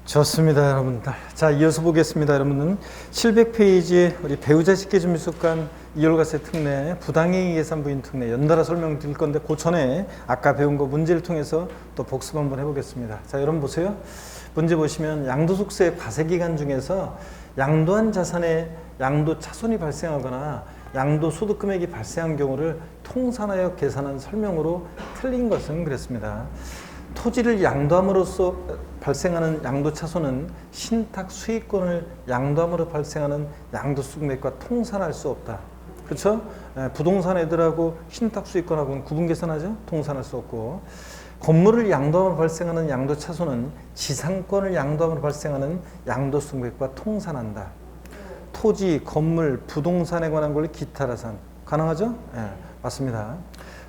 좋습니다, 여러분들. 자, 이어서 보겠습니다. 여러분은 700페이지 우리 배우자 직계준비 습관 2월과세 특례, 부당행위 계산 부인 특례 연달아 설명드릴 건데 그 전에 아까 배운 거 문제를 통해서 또 복습 한번 해보겠습니다. 자, 여러분 보세요. 문제 보시면 양도소득세 과세기간 중에서 양도한 자산에 양도차손이 발생하거나 양도소득금액이 발생한 경우를 통산하여 계산한 설명으로 틀린 것은 그랬습니다. 토지를 양도함으로써 발생하는 양도차손은 신탁 수익권을 양도함으로 발생하는 양도수익금액과 통산할 수 없다. 그렇죠? 부동산 애들하고 신탁 수익권하고는 구분 계산하죠? 통산할 수 없고, 건물을 양도함으로 발생하는 양도차손은 지상권을 양도함으로 발생하는 양도수익금액과 통산한다. 토지, 건물, 부동산에 관한 권리, 기타 자산 가능하죠? 예, 맞습니다.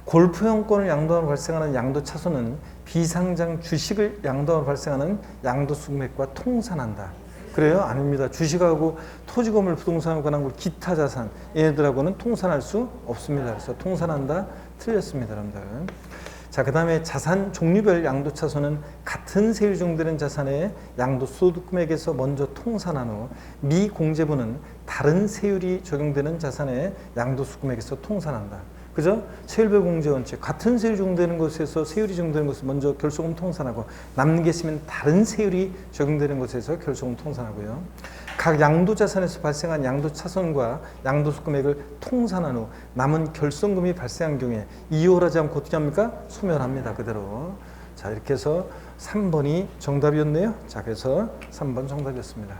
골프용권을 양도함으로 발생하는 양도차손은 비상장 주식을 양도함으로 발생하는 양도수익금액과 통산한다. 그래요? 아닙니다. 주식하고 토지, 건물, 부동산에 관한 걸 기타 자산 얘네들하고는 통산할 수 없습니다. 그래서 통산한다 틀렸습니다, 여러분들. 자, 그 다음에 자산 종류별 양도차손은 같은 세율이 적용되는 자산의 양도소득금액에서 먼저 통산한 후 미공제분은 다른 세율이 적용되는 자산의 양도소득금액에서 통산한다. 그죠? 세율별 공제 원칙. 같은 세율이 적용되는 것에서 세율이 적용되는 것을 먼저 결소금 통산하고 남는 게 있으면 다른 세율이 적용되는 것에서 결소금 통산하고요. 각 양도자산에서 발생한 양도차손과 양도소득금액을 통산한 후 남은 결손금이 발생한 경우에 이월하지 않고 어떻게 합니까? 소멸합니다. 그대로. 자, 이렇게 해서 3번이 정답이었네요. 자, 그래서 3번 정답이었습니다.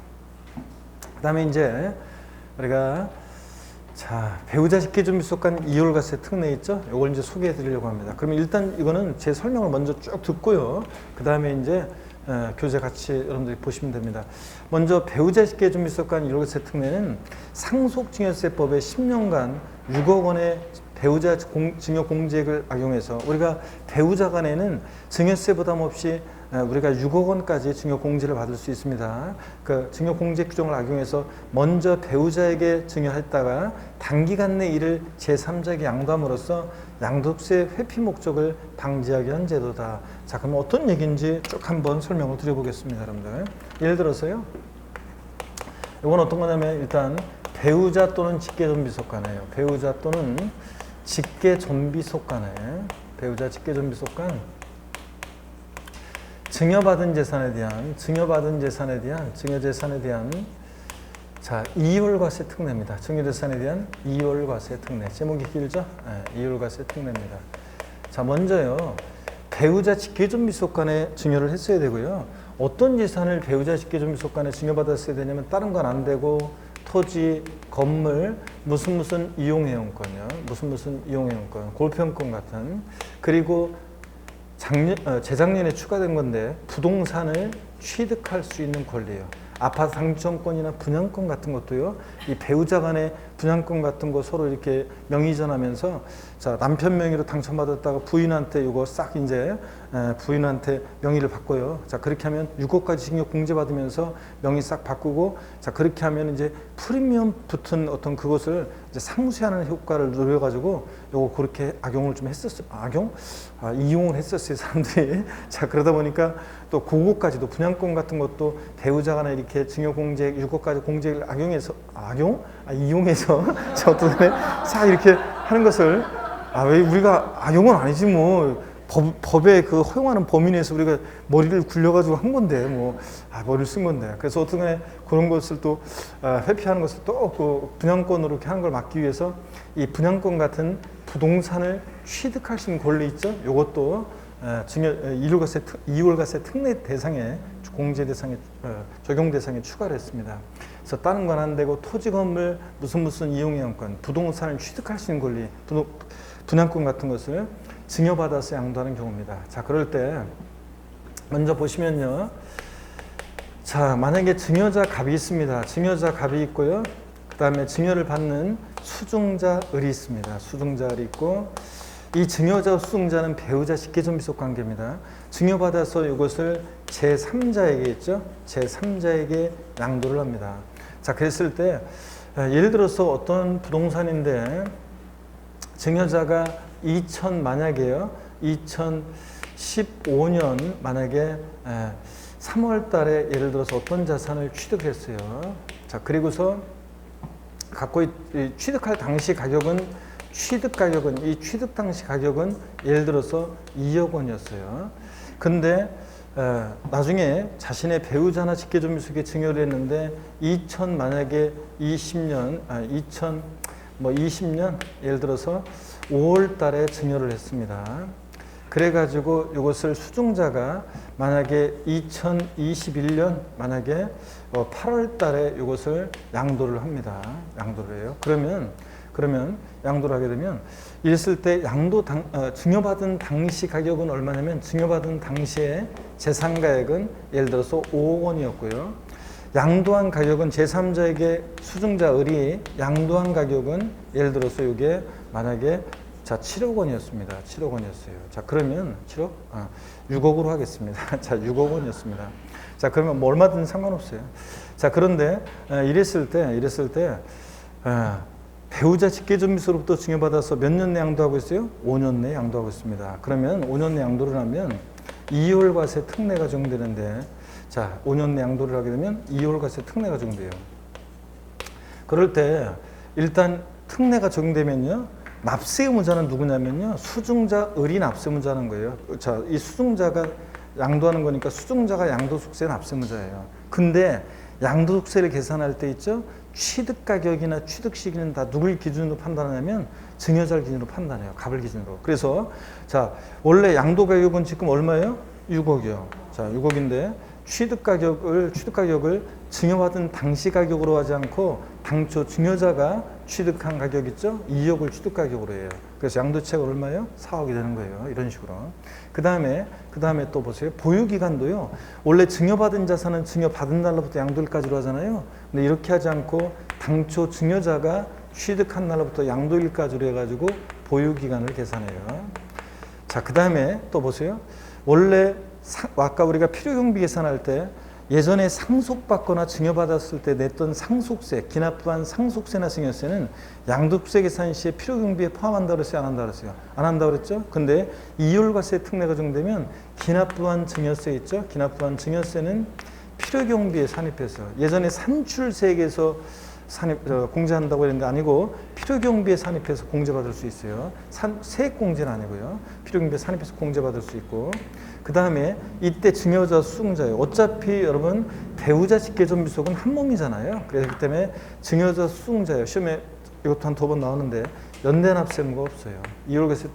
그 다음에 이제 우리가 자, 배우자 직계준비소득관 2월과세 특례 있죠? 이걸 이제 소개해 드리려고 합니다. 그러면 일단 이거는 제 설명을 먼저 쭉 듣고요. 그 다음에 이제 교재 같이 여러분들이 보시면 됩니다. 먼저 배우자 직계준비소득관 2월과세 특례는 상속증여세법에 10년간 6억 원의 배우자 증여 공제액을 악용해서 우리가 배우자 간에는 증여세 부담 없이 우리가 6억 원까지 증여 공제를 받을 수 있습니다. 그 증여 공제 규정을 악용해서 먼저 배우자에게 증여했다가 단기간 내 이를 제3자에게 양도함으로써 양도세 회피 목적을 방지하기 위한 제도다. 자, 그럼 어떤 얘기인지 쭉 한번 설명을 드려보겠습니다, 여러분들. 예를 들어서요. 이건 어떤 거냐면 일단 배우자 또는 직계존비속간이에요. 배우자 또는 직계존비속간에 배우자 직계존비속간 증여받은 재산에 대한 증여재산에 대한 자, 이월과세 특례입니다. 증여재산에 대한 이월과세 특례. 제목이 길죠? 네, 이월과세 특례입니다. 자, 먼저요. 배우자 직계존비속간에 증여를 했어야 되고요. 어떤 재산을 배우자 직계존비속간에 증여받았어야 되냐면 다른 건 안 되고 토지, 건물, 무슨 이용회원권이요. 무슨 이용회원권, 골프용권 같은. 그리고 재작년에 추가된 건데 부동산을 취득할 수 있는 권리예요. 아파트 상주권이나 분양권 같은 것도요. 이 배우자 간의 분양권 같은 거 서로 이렇게 명의전하면서 자, 남편 명의로 당첨받았다가 부인한테 이거 싹 이제 부인한테 명의를 바꿔요. 자, 그렇게 하면 6억까지 징역 공제받으면서 명의 싹 바꾸고 자, 그렇게 하면 이제 프리미엄 붙은 어떤 그것을 이제 상쇄하는 효과를 누려가지고 요거 그렇게 악용을 좀 했었어요. 이용을 했었어요, 사람들이. 자, 그러다 보니까 또 그거까지도 분양권 같은 것도 배우자 간에 이렇게 증여 공제 6억까지 공제를 이용해서 자, 어떤 싹 이렇게 하는 것을 왜 우리가 악용은 아니지 뭐 법에 그 허용하는 범위 내에서 우리가 머리를 굴려가지고 한 건데 머리를 쓴 건데 그래서 어떻게 그런 것을 또 회피하는 것을 또 그 분양권으로 이렇게 하는 걸 막기 위해서 이 분양권 같은 부동산을 취득할 수 있는 권리 있죠? 이것도 이월과세 특례 대상에 공제 대상에 적용 대상에 추가를 했습니다. 그래서 다른 건 안 되고 토지, 건물, 무슨 이용회원권, 부동산을 취득할 수 있는 권리, 분양권 같은 것을 증여받아서 양도하는 경우입니다. 자, 그럴 때 먼저 보시면요. 자, 만약에 증여자 갑이 있습니다. 증여자 갑이 있고요. 그 다음에 증여를 받는 수증자 을이 있습니다. 수증자 을이 있고 이 증여자 수증자는 배우자 직계존비속 관계입니다. 증여받아서 이것을 제3자에게 있죠. 제3자에게 양도를 합니다. 자, 그랬을 때 예를 들어서 어떤 부동산인데 증여자가 만약에요. 2015년 만약에 3월 달에 예를 들어서 어떤 자산을 취득했어요. 자, 그리고서 취득할 당시 가격은 이 취득 당시 가격은 예를 들어서 2억 원이었어요. 근데 나중에 자신의 배우자나 직계존비속에 증여를 했는데 만약에 20년 예를 들어서 5월 달에 증여를 했습니다. 그래가지고 이것을 수증자가 만약에 2021년 만약에 8월 달에 이것을 양도를 합니다. 양도를 해요. 그러면 양도를 하게 되면 이랬을 때 증여받은 당시 가격은 얼마냐면 증여받은 당시에 재산가액은 예를 들어서 5억 원이었고요. 양도한 가격은 제3자에게 수증자 을이 양도한 가격은 예를 들어서 이게 만약에 7억 원이었습니다. 7억 원이었어요. 자, 그러면 6억으로 하겠습니다. 자, 6억 원이었습니다. 자, 그러면 뭐 얼마든지 상관없어요. 자, 그런데 이랬을 때 배우자 직계존비속으로부터 증여받아서 몇 년 내 양도하고 있어요? 5년 내 양도하고 있습니다. 그러면 5년 내 양도를 하면 2월과세 특례가 적용되는데, 자, 5년 내 양도를 하게 되면 2월과세 특례가 적용돼요. 그럴 때 일단 특례가 적용되면요, 납세 의무자는 누구냐면요, 수증자 을이 납세 의무자는 거예요. 자, 이 수증자가 양도하는 거니까 수증자가 양도속세 납세 의무자예요. 근데 양도속세를 계산할 때 있죠, 취득 가격이나 취득 시기는 다 누굴 기준으로 판단하냐면 증여자를 기준으로 판단해요. 갑을 기준으로. 그래서 자, 원래 양도 가격은 지금 얼마예요? 6억이요. 자, 6억인데 취득 가격을 증여받은 당시 가격으로 하지 않고 당초 증여자가 취득한 가격 있죠? 2억을 취득 가격으로 해요. 그래서 양도치가 얼마예요? 4억이 되는 거예요. 이런 식으로. 그 다음에 또 보세요. 보유기간도요. 원래 증여받은 자산은 증여받은 날로부터 양도일까지로 하잖아요. 근데 이렇게 하지 않고 당초 증여자가 취득한 날로부터 양도일까지로 해가지고 보유기간을 계산해요. 자, 그 다음에 또 보세요. 원래 아까 우리가 필요경비 계산할 때 예전에 상속받거나 증여받았을 때 냈던 상속세, 기납부한 상속세나 증여세는 양도세 계산 시에 필요경비에 포함한다 그랬어요? 안 한다 그랬어요? 안 한다 그랬죠? 근데 이율과세 특례가 적용되면 기납부한 증여세 있죠? 기납부한 증여세는 필요경비에 산입해서 예전에 산출세액에서 공제한다고 했는데 아니고 필요경비에 산입해서 공제받을 수 있어요. 세액공제는 아니고요. 필요경비에 산입해서 공제받을 수 있고, 그 다음에 이때 증여자 수증자예요. 어차피 여러분 배우자 직계존비속은 한 몸이잖아요. 그렇기 때문에 증여자 수증자예요. 시험에 이것도 한 2번 나오는데 연대납세 의무가 없어요. 이율과세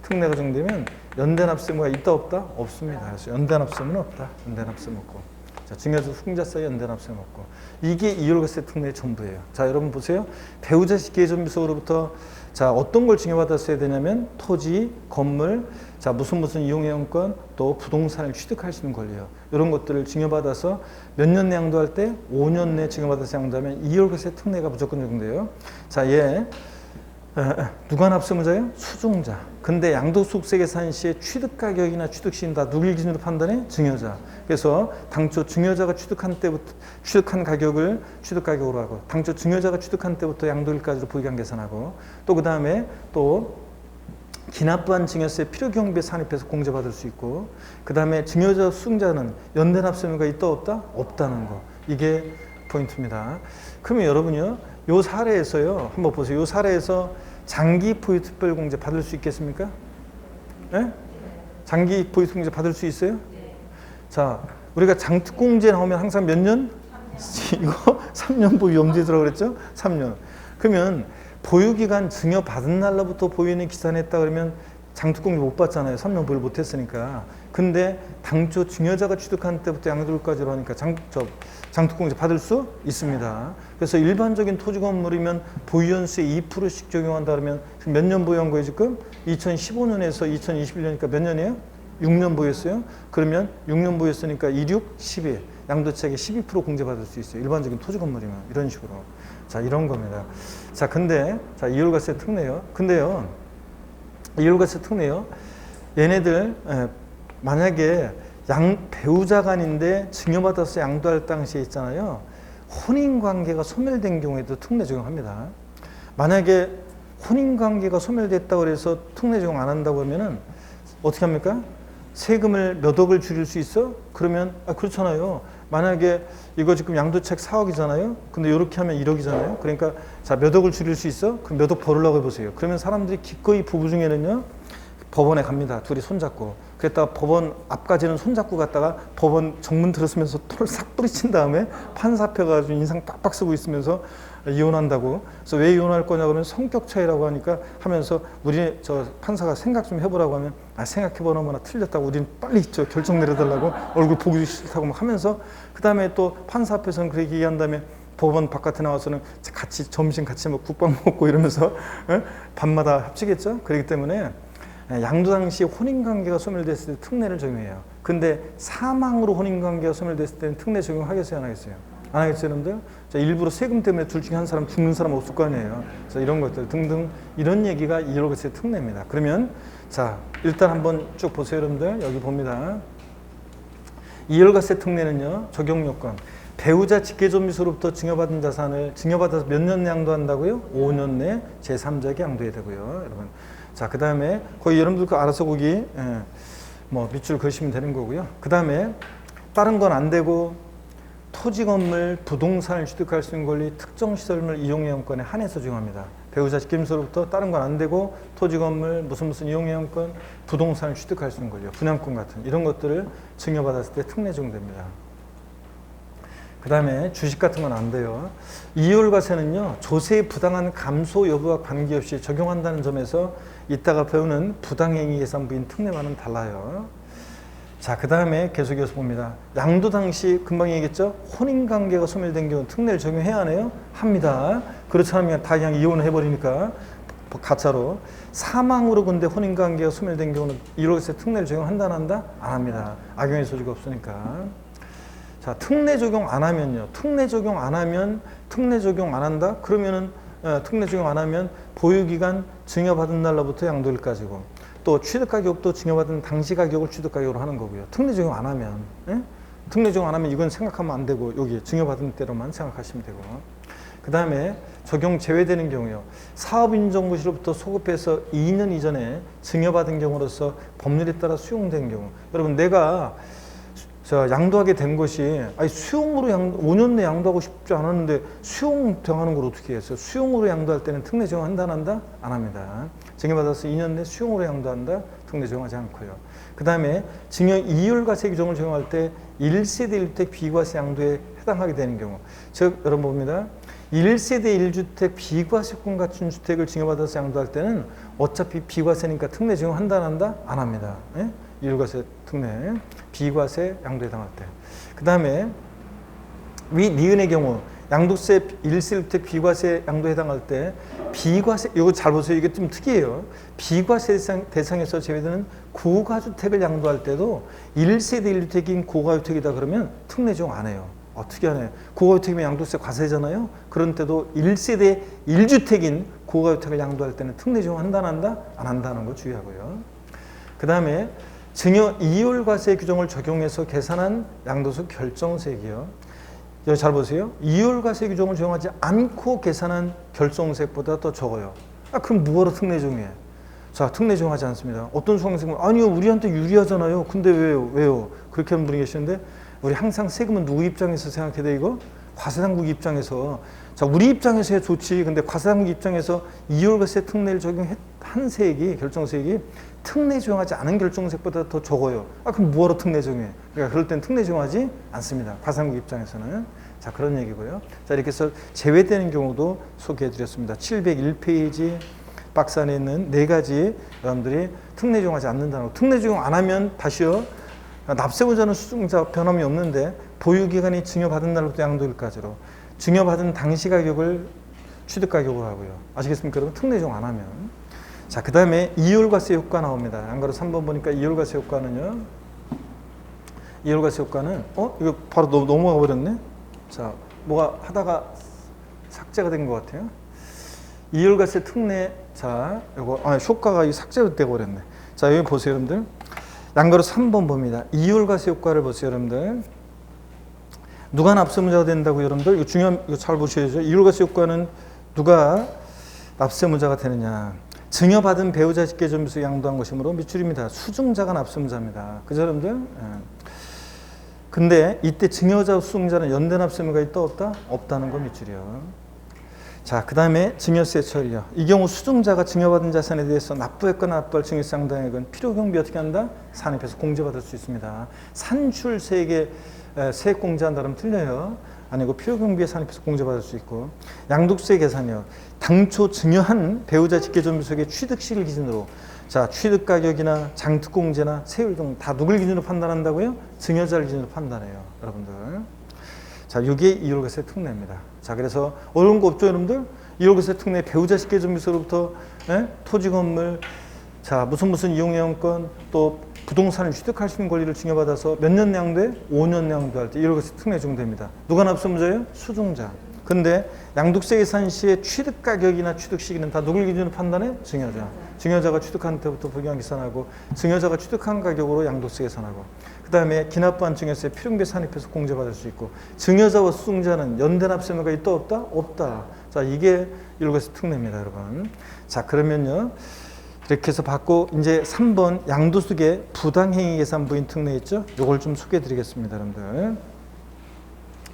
특례가 적용되면 연대납세 의무가 있다 없다? 없습니다. 그래서 연대납세 의무는 없다. 연대납세 의무 없고. 자, 증여자 수증자 사이 연대납세 의무 없고. 이게 이율과세 특례의 전부예요. 자, 여러분 보세요. 배우자 직계존비속으로부터 자, 어떤 걸 증여받았어야 되냐면 토지, 건물, 자, 무슨 이용회원권, 또 부동산을 취득할 수 있는 권리요. 이런 것들을 증여받아서 몇 년 내 양도할 때 5년 내 증여받아서 양도하면 이율과세 특례가 무조건 적용돼요. 자, 얘 누가 납세의무자예요? 수증자. 근데 양도소득세 계산 시에 취득 가격이나 취득 시는 다 누굴 기준으로 판단해? 증여자. 그래서 당초 증여자가 취득한 가격을 취득 가격으로 하고, 당초 증여자가 취득한 때부터 양도일까지로 보유기간 계산하고, 또 그 다음에 또 기납부한 증여세 필요경비에 산입해서 공제받을 수 있고, 그 다음에 증여자 수증자는 연대납세 의무가 있다 없다? 없다는 거. 이게 포인트입니다. 그러면 여러분요, 요 사례에서요, 한번 보세요. 요 사례에서 장기 포유 특별공제 받을 수 있겠습니까? 네? 장기 포유 특별공제 받을 수 있어요? 자, 우리가 장특공제 나오면 항상 몇 년? 이거 3년 보유 염두에 그랬죠? 3년. 그러면 보유기간 증여받은 날로부터 보유인이 기산했다 그러면 장특공제 못 받잖아요. 3년 보유를 못했으니까. 근데 당초 증여자가 취득한 때부터 양도일까지로 하니까 장특공제 받을 수 있습니다. 그래서 일반적인 토지 건물이면 보유연수에 2%씩 적용한다 그러면 몇 년 보유한 거예요 지금? 2015년에서 2021년이니까 몇 년이에요? 6년 보유했어요? 그러면 6년 보유했으니까 26, 12 양도세액에 12% 공제받을 수 있어요. 일반적인 토지 건물이면 이런 식으로. 자, 이런 겁니다. 자, 근데 자, 이율과세 특례요. 근데요, 이율과세 특례요. 얘네들 만약에 배우자 간인데 증여받아서 양도할 당시에 있잖아요. 혼인관계가 소멸된 경우에도 특례 적용합니다. 만약에 혼인관계가 소멸됐다고 해서 특례 적용 안 한다고 하면은 어떻게 합니까? 세금을 몇 억을 줄일 수 있어? 그러면 그렇잖아요. 만약에 이거 지금 양도책 4억이잖아요. 근데 이렇게 하면 1억이잖아요. 그러니까 자, 몇 억을 줄일 수 있어? 그럼 몇 억 벌으려고 해보세요. 그러면 사람들이 기꺼이 부부 중에는요, 법원에 갑니다. 둘이 손잡고. 그랬다가 법원 앞까지는 손잡고 갔다가 법원 정문 들었으면서 털 싹 뿌리친 다음에 판사 앞에가지고 인상 빡빡 쓰고 있으면서 이혼한다고. 그래서 왜 이혼할 거냐 그러면 성격 차이라고 하니까 하면서 우리 저 판사가 생각 좀 해보라고 하면 생각해보나 틀렸다고 우리는 빨리 저 결정 내려달라고 얼굴 보기 싫다고 막 하면서 그 다음에 또 판사 앞에서는 그렇게 얘기한 다음에 법원 바깥에 나와서는 같이 점심 같이 뭐 국밥 먹고 이러면서 밤마다 합치겠죠. 그렇기 때문에 양도 당시 혼인관계가 소멸됐을 때 특례를 적용해요. 근데 사망으로 혼인관계가 소멸됐을 때는 특례 적용하겠어요, 안 하겠어요? 안 하겠어요, 여러분들? 자, 일부러 세금 때문에 둘 중에 한 사람 죽는 사람 없을 거 아니에요. 자, 이런 것들 등등 이런 얘기가 2월과세 특례입니다. 그러면 자, 일단 한번 쭉 보세요, 여러분들. 여기 봅니다. 2월과세 특례는요, 적용 요건. 배우자 직계존미수로부터 증여받은 자산을 증여받아서 몇 년 양도한다고요? 5년 내 제3자에게 양도해야 되고요, 여러분. 자, 그 다음에 거기 여러분들 알아서 거기 뭐 밑줄 그으시면 되는 거고요. 그 다음에 다른 건 안 되고 토지, 건물, 부동산을 취득할 수 있는 권리, 특정 시설물 이용예언권에 한해서 적용합니다. 배우자 직계존미수로부터 다른 건 안 되고 토지, 건물, 무슨 이용예언권, 부동산을 취득할 수 있는 권리, 분양권 같은 이런 것들을 증여받았을 때 특례 적용됩니다. 그 다음에 주식 같은 건 안 돼요. 이율과세는요, 조세의 부당한 감소 여부와 관계없이 적용한다는 점에서 이따가 배우는 부당행위 예산부인 특례와는 달라요. 자, 그 다음에 계속해서 봅니다. 양도 당시 금방 얘기했죠? 혼인관계가 소멸된 경우 특례를 적용해야 하네요? 합니다. 그렇지 않으면 다 그냥 이혼을 해버리니까 가짜로. 사망으로 근데 혼인관계가 소멸된 경우는 이율과세 특례를 적용한다 안 한다? 안 합니다. 악용의 소지가 없으니까. 자, 특례 적용 안 하면요. 특례 적용 안 하면, 특례 적용 안 한다? 그러면은, 특례 적용 안 하면 보유기간 증여받은 날로부터 양도일까지고, 또 취득가격도 증여받은 당시 가격을 취득가격으로 하는 거고요. 특례 적용 안 하면, 특례 적용 안 하면 이건 생각하면 안 되고, 여기 증여받은 때로만 생각하시면 되고. 그 다음에 적용 제외되는 경우요. 사업인정고시로부터 소급해서 2년 이전에 증여받은 경우로서 법률에 따라 수용된 경우. 여러분, 내가 자, 양도하게 된 것이, 수용으로 5년 내 양도하고 싶지 않았는데 수용 정하는 걸 어떻게 했어요? 수용으로 양도할 때는 특례 적용한다, 안 한다? 안 합니다. 증여받아서 2년 내 수용으로 양도한다? 특례 적용하지 않고요. 그 다음에 증여 이율과세 규정을 적용할 때 1세대 1주택 비과세 양도에 해당하게 되는 경우. 즉, 여러분 봅니다. 1세대 1주택 비과세권 갖춘 주택을 증여받아서 양도할 때는 어차피 비과세니까 특례 적용한다, 안 한다? 안 합니다. 이율과세 특례, 비과세 양도에 해당할 때. 그 다음에 위 니은의 경우 양도세 1세 1주택 비과세 양도에 해당할 때 비과세, 이거 잘 보세요. 이게 좀 특이해요. 비과세 대상에서 제외되는 고가주택을 양도할 때도 1세대 1주택인 고가주택이다 그러면 특례 적용 안 해요. 특이하네. 고가주택이면 양도세 과세잖아요. 그런 때도 1세대 1주택인 고가주택을 양도할 때는 특례 적용 한다, 안 한다? 안 한다는 거 주의하고요. 그 다음에 증여 이율과세 규정을 적용해서 계산한 양도소 결정세액이요. 여기 잘 보세요. 이율과세 규정을 적용하지 않고 계산한 결정세액보다 더 적어요. 그럼 뭐하러 특례 적용해? 자, 특례 적용하지 않습니다. 어떤 수강생은 아니요, 우리한테 유리하잖아요. 근데 왜요? 그렇게 하는 분이 계시는데 우리 항상 세금은 누구 입장에서 생각해야 돼 이거? 과세당국 입장에서. 자, 우리 입장에서 좋지. 근데 과세당국 입장에서 이율과세 특례를 적용한 세액이, 결정세액이 특례 적용하지 않은 결정세액보다 더 적어요. 그럼 뭐하러 특례 적용해? 그러니까 그럴 땐 특례 적용하지 않습니다. 과세당국 입장에서는. 자, 그런 얘기고요. 자, 이렇게 해서 제외되는 경우도 소개해드렸습니다. 701페이지 박스 안에 있는 4가지 여러분들이 특례 적용하지 않는다는 거. 특례 적용 안 하면 다시요. 납세보자는 수증자 변함이 없는데 보유기간이 증여받은 날부터 양도일까지로 증여받은 당시 가격을 취득가격으로 하고요. 아시겠습니까? 여러분, 특례 적용 안 하면. 자, 그 다음에 이율과세 효과 나옵니다. 안 그래도 3번 보니까 이율과세 효과는요. 이율과세 효과는 이거 바로 넘어가 버렸네. 자, 뭐가 하다가 삭제가 된 것 같아요. 이율과세 특례. 자, 이거 효과가 삭제가 돼 버렸네. 자, 여기 보세요, 여러분들. 양가로 3번 봅니다. 이율과세 효과를 보세요, 여러분들. 누가 납세무자가 된다고, 여러분들? 이거 중요한, 이거 잘 보셔야죠. 이율과세 효과는 누가 납세무자가 되느냐. 증여받은 배우자 직계존비속 양도한 것이므로 밑줄입니다. 수증자가 납세자입니다. 그죠, 여러분들? 예. 근데 이때 증여자 수증자는 연대 납세의무가 있다 없다? 없다는 거 밑줄이요. 자, 그 다음에 증여세 처리요. 이 경우 수증자가 증여받은 자산에 대해서 납부했거나 납부할 증여세 상당액은 필요경비 어떻게 한다? 산입해서 공제받을 수 있습니다. 산출세액에 세액 공제한다 그러면 틀려요. 아니고 필요경비에 산입해서 공제받을 수 있고, 양도세 계산이요. 당초 증여한 배우자 직계존비속의 취득시를 기준으로, 자, 취득 가격이나 장특공제나 세율 등 다 누굴 기준으로 판단한다고요? 증여자를 기준으로 판단해요, 여러분들. 자, 이게 이율과세 특례입니다. 자, 그래서 어려운 거 없죠, 여러분들? 이율과세 특례 배우자 직계존비속으로부터 토지 건물, 자, 무슨 이용예언권, 또 부동산을 취득할 수 있는 권리를 증여받아서 몇 년 양도에? 5년 양도할 때 이율과세 특례 적용됩니다. 누가 납세무자예요? 수증자. 근데 양도세 계산 시에 취득 가격이나 취득 시기는 다 누굴 기준으로 판단해? 증여자. 증여자가 취득한 때부터 부경 계산하고, 증여자가 취득한 가격으로 양도세 계산하고, 그 다음에 기납부한 증여세 필요경비 산입해서 공제받을 수 있고, 증여자와 수증자는 연대 납세의무가 있다 없다? 없다. 자, 이게 이율과세 특례입니다, 여러분. 자, 그러면요. 이렇게 해서 받고, 이제 3번 양도수계 부당행위 계산 부인 특례 있죠? 요걸 좀 소개해 드리겠습니다, 여러분들.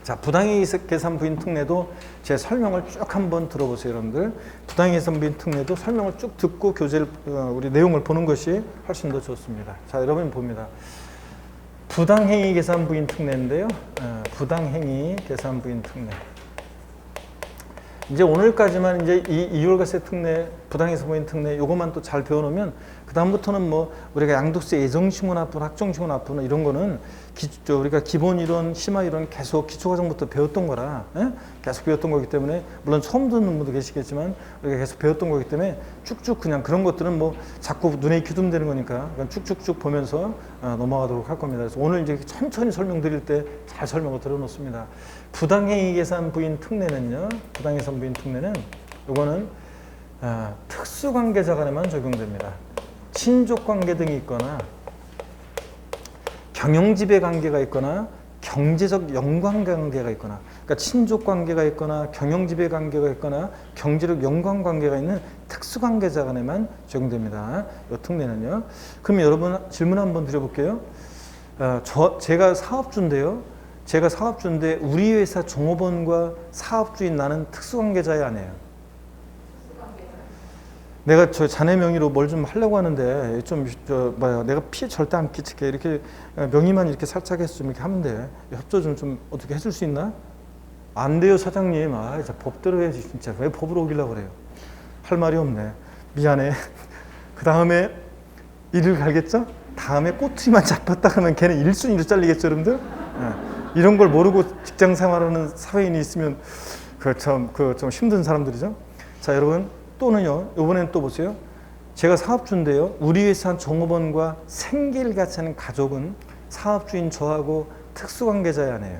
자, 부당행위 계산 부인 특례도 제 설명을 쭉 한번 들어보세요, 여러분들. 부당행위 계산 부인 특례도 설명을 쭉 듣고 교재를, 우리 내용을 보는 것이 훨씬 더 좋습니다. 자, 여러분 봅니다. 부당행위 계산 부인 특례인데요. 부당행위 계산 부인 특례. 이제 오늘까지만 이제 이 이율과세 특례, 부당행위 부인 특례 요것만 또 잘 배워놓으면 그 다음부터는 뭐 우리가 양도세 예정신고 납부나 학종신고 납부나 이런 거는 우리가 기본 이론, 심화 이론 계속 기초과정부터 배웠던 거라, 계속 배웠던 거기 때문에, 물론 처음 듣는 분도 계시겠지만 우리가 계속 배웠던 거기 때문에 쭉쭉 그냥 그런 것들은 뭐 자꾸 눈에 익히면 되는 거니까 그냥 쭉쭉쭉 보면서 넘어가도록 할 겁니다. 그래서 오늘 이제 천천히 설명드릴 때 잘 설명을 들어놓습니다. 부당행위 계산 부인 특례는요, 부당행위 계산 부인 특례는 요거는 특수관계자 간에만 적용됩니다. 친족관계 등이 있거나 경영지배 관계가 있거나 경제적 연관관계가 있거나, 그러니까 친족관계가 있거나 경영지배 관계가 있거나 경제적 연관관계가 있는 특수관계자 간에만 적용됩니다. 이 특례는요. 그럼 여러분 질문 한번 드려볼게요. 제가 사업주인데요. 제가 사업주인데 우리 회사 종업원과 사업주인 나는 특수관계자야 아니에요? 내가 저 자네 명의로 뭘 좀 하려고 하는데 내가 피해 절대 안 끼치게 이렇게 명의만 이렇게 살짝 해서 좀 이렇게 하면 돼. 협조 좀 어떻게 해줄 수 있나? 안 돼요, 사장님. 진짜 법대로 해야지. 진짜 왜 법으로 오기려고 그래요? 할 말이 없네. 미안해. 그 다음에 일을 갈겠죠? 다음에 꼬투리만 잡혔다 하면 걔는 1순위로 잘리겠죠, 여러분들? 이런 걸 모르고 직장 생활하는 사회인이 있으면 좀 힘든 사람들이죠. 자, 여러분. 또는요, 이번엔 또 보세요. 제가 사업주인데요. 우리 회사 종업원과 생계를 같이 하는 가족은 사업주인 저하고 특수관계자야 아니에요.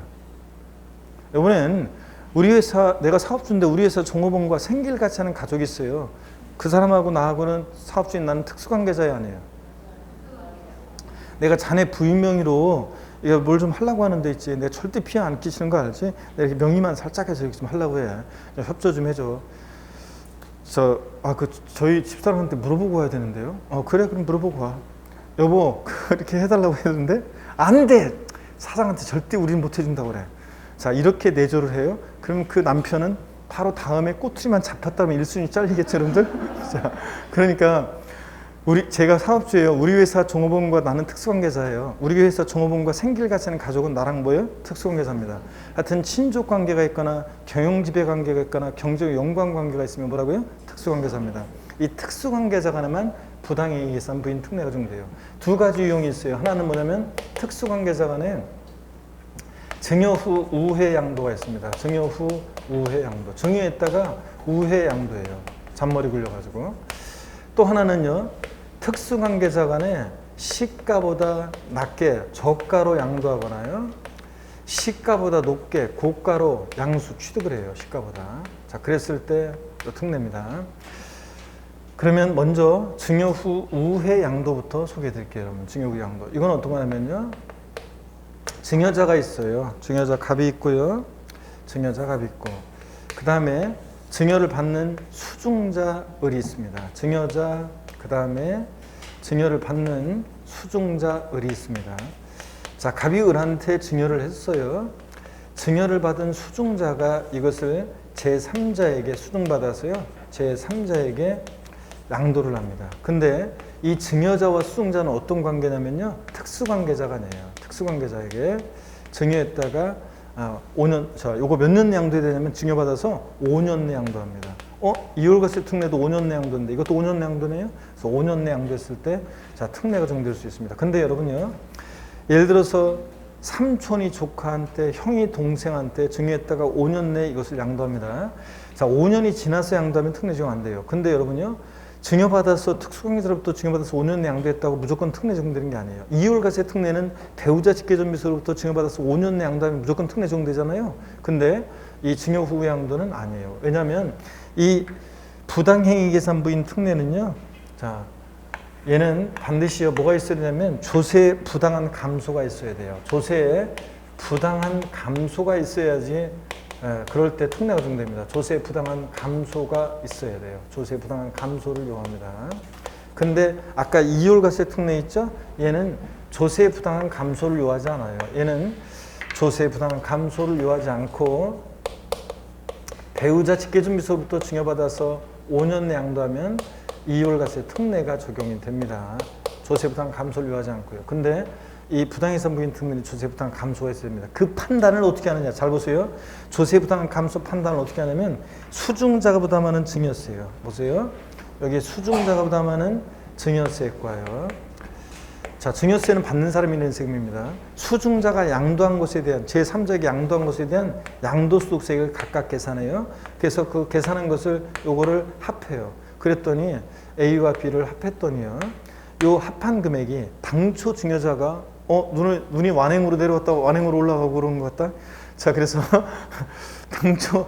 이번엔 내가 사업주인데 우리 회사 종업원과 생계를 같이 하는 가족이 있어요. 그 사람하고 나하고는 사업주인 나는 특수관계자야 아니에요. 내가 자네 부인 명의로 뭘 좀 하려고 하는데 있지. 내가 절대 피해 안 끼치는 거 알지? 내가 이렇게 명의만 살짝 해서 이렇게 좀 하려고 해. 좀 협조 좀 해줘. 저희 집사람한테 물어보고 와야 되는데요. 그래, 그럼 물어보고 와. 여보, 그렇게 해달라고 했는데, 안 돼! 사장한테 절대 우리는 못 해준다고 그래. 자, 이렇게 내조를 해요. 그럼 그 남편은 바로 다음에 꼬투리만 잡혔다면 1순위 잘리겠죠, 여러분들? 자, 그러니까, 제가 사업주예요. 우리 회사 종업원과 나는 특수관계자예요. 우리 회사 종업원과 생계를 같이 하는 가족은 나랑 뭐예요? 특수관계자입니다. 하여튼 친족관계가 있거나 경영지배 관계가 있거나 경제적 연관관계가 있으면 뭐라고요? 특수관계자입니다. 이 특수관계자 간에만 부당행위 계산 부인 특례가 적용돼요. 두 가지 유형이 있어요. 하나는 뭐냐면 특수관계자 간에 증여 후 우회 양도가 있습니다. 증여 후 우회 양도. 증여했다가 우회 양도예요. 잔머리 굴려가지고. 또 하나는요. 특수관계자 간에 시가보다 낮게 저가로 양도하거나요. 시가보다 높게 고가로 양수 취득을 해요. 시가보다. 자, 그랬을 때 특례입니다. 그러면 먼저 증여 후 우회 양도부터 소개해 드릴게요. 여러분. 증여 후 양도. 이건 어떤 거냐면요. 증여자가 있어요. 증여자 갑이 있고요. 증여자 갑이 있고. 그 다음에 증여를 받는 수중자 을이 있습니다. 증여자, 그 다음에 증여를 받는 수중자 을이 있습니다. 자, 갑이 을한테 증여를 했어요. 증여를 받은 수중자가 이것을 제3자에게 수중받아서요. 제3자에게 양도를 합니다. 근데 이 증여자와 수중자는 어떤 관계냐면요. 특수관계자가 아니에요. 특수관계자에게 증여했다가 5년, 자, 요거 몇 년 내 양도해야 되냐면 증여받아서 5년 내 양도합니다. 이월과세 특례도 5년 내 양도인데 이것도 5년 내 양도네요. 그래서 5년 내 양도했을 때, 자, 특례가 적용될 수 있습니다. 근데 여러분요, 예를 들어서 삼촌이 조카한테, 형이 동생한테 증여했다가 5년 내에 이것을 양도합니다. 자, 5년이 지나서 양도하면 특례 적용 안 돼요. 근데 여러분요, 증여받아서 특수관계자로부터 증여받아서 5년 내 양도했다고 무조건 특례 적용되는 게 아니에요. 이월과세 특례는 배우자 직계전미수로부터 증여받아서 5년 내 양도하면 무조건 특례 적용되잖아요. 근데 이 증여 후 양도는 아니에요. 왜냐하면 이 부당행위계산부인 특례는요, 자, 얘는 반드시 뭐가 있어야 되냐면 조세의 부당한 감소가 있어야 돼요. 조세에 부당한 감소가 있어야지, 그럴 때 특례가 적용됩니다. 조세의 부당한 감소가 있어야 돼요. 조세의 부당한 감소를 요합니다. 근데 아까 이월과세 특례 있죠? 얘는 조세의 부당한 감소를 요하지 않아요. 얘는 조세의 부당한 감소를 요하지 않고 배우자 직계준비서부터 증여받아서 5년 내 양도하면 이월과세 특례가 적용이 됩니다. 조세부담 감소를 요하지 않고요. 근데 이 부당해산부인 특례는 조세부담 감소가 있어야 됩니다. 그 판단을 어떻게 하느냐? 잘 보세요. 조세부담 감소 판단을 어떻게 하냐면 수중자가 부담하는 증여세요. 보세요. 여기 수중자가 부담하는 증여세과요. 자, 증여세는 받는 사람이 내는 세금입니다. 수중자가 양도한 것에 대한, 제3자에게 양도한 것에 대한 양도소득세를 각각 계산해요. 그래서 그 계산한 것을 요거를 합해요. 그랬더니 A와 B를 합했더니요, 요 합한 금액이 당초 증여자가 눈이 완행으로 내려왔다가 완행으로 올라가고 그런 것 같다. 자, 그래서 당초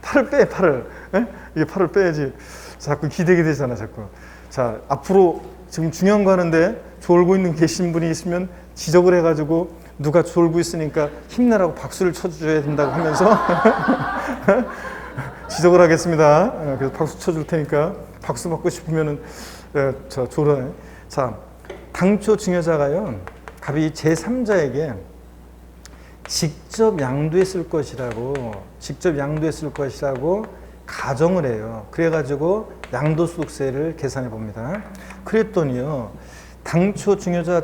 팔을 빼, 팔을. 에? 이게 팔을 빼야지. 자꾸 기대게 되잖아, 자꾸. 자, 앞으로 지금 중요한 거 하는데 졸고 있는 계신 분이 있으면 지적을 해가지고 누가 졸고 있으니까 힘내라고 박수를 쳐줘야 된다고 하면서 지적을 하겠습니다. 그래서 박수 쳐줄 테니까 박수 받고 싶으면은 자, 졸아요. 자, 당초 증여자가요, 갑이 제3자에게 직접 양도했을 것이라고 가정을 해요. 그래가지고 양도소득세를 계산해 봅니다. 그랬더니요, 당초 증여자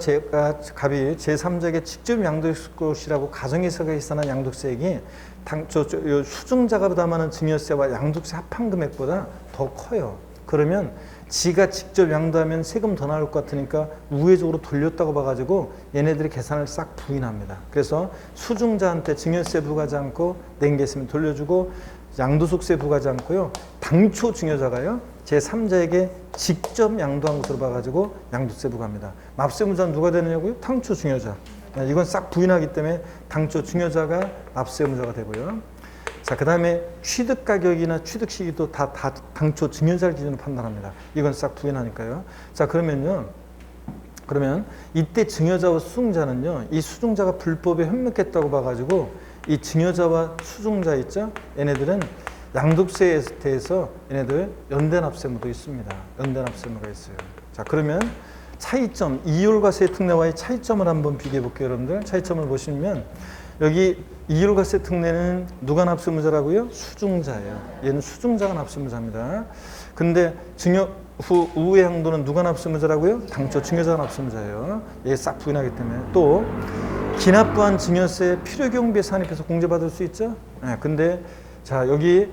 갑이 제3자에게 직접 양도했을 것이라고 가정해서 계산한 양도세액이 당초 수중자가 부담하는 증여세와 양도세 합한 금액보다 더 커요. 그러면 지가 직접 양도하면 세금 더 나올 것 같으니까 우회적으로 돌렸다고 봐가지고 얘네들이 계산을 싹 부인합니다. 그래서 수중자한테 증여세 부과하지 않고 낸 게 있으면 돌려주고 양도소득세 부과하지 않고요, 당초 증여자가요 제3자에게 직접 양도한 것으로 봐가지고 양도세 부과합니다. 납세무자는 누가 되느냐고요? 당초 증여자. 이건 싹 부인하기 때문에 당초 증여자가 납세무자가 되고요. 자, 그 다음에 취득 가격이나 취득 시기도 다 당초 증여자를 기준으로 판단합니다. 이건 싹 부인하니까요. 자, 그러면 이때 증여자와 수중자는요, 이 수중자가 불법에 협력했다고 봐가지고 이 증여자와 수중자 있죠? 얘네들은 양도세에 대해서 얘네들 연대납세무도 있습니다. 연대납세무가 있어요. 자, 그러면 차이점, 이율과세 특례와의 차이점을 한번 비교해 볼게요, 여러분들. 차이점을 보시면 여기 이율과세 특례는 누가 납세무자라고요? 수중자예요. 얘는 수중자가 납세무자입니다. 근데 증여 후 우회 양도는 누가 납세무자라고요? 당초 증여자가 납세무자예요. 얘 싹 부인하기 때문에. 또 기납부한 증여세 필요경비에 산입해서 공제받을 수 있죠. 네, 근데 자, 여기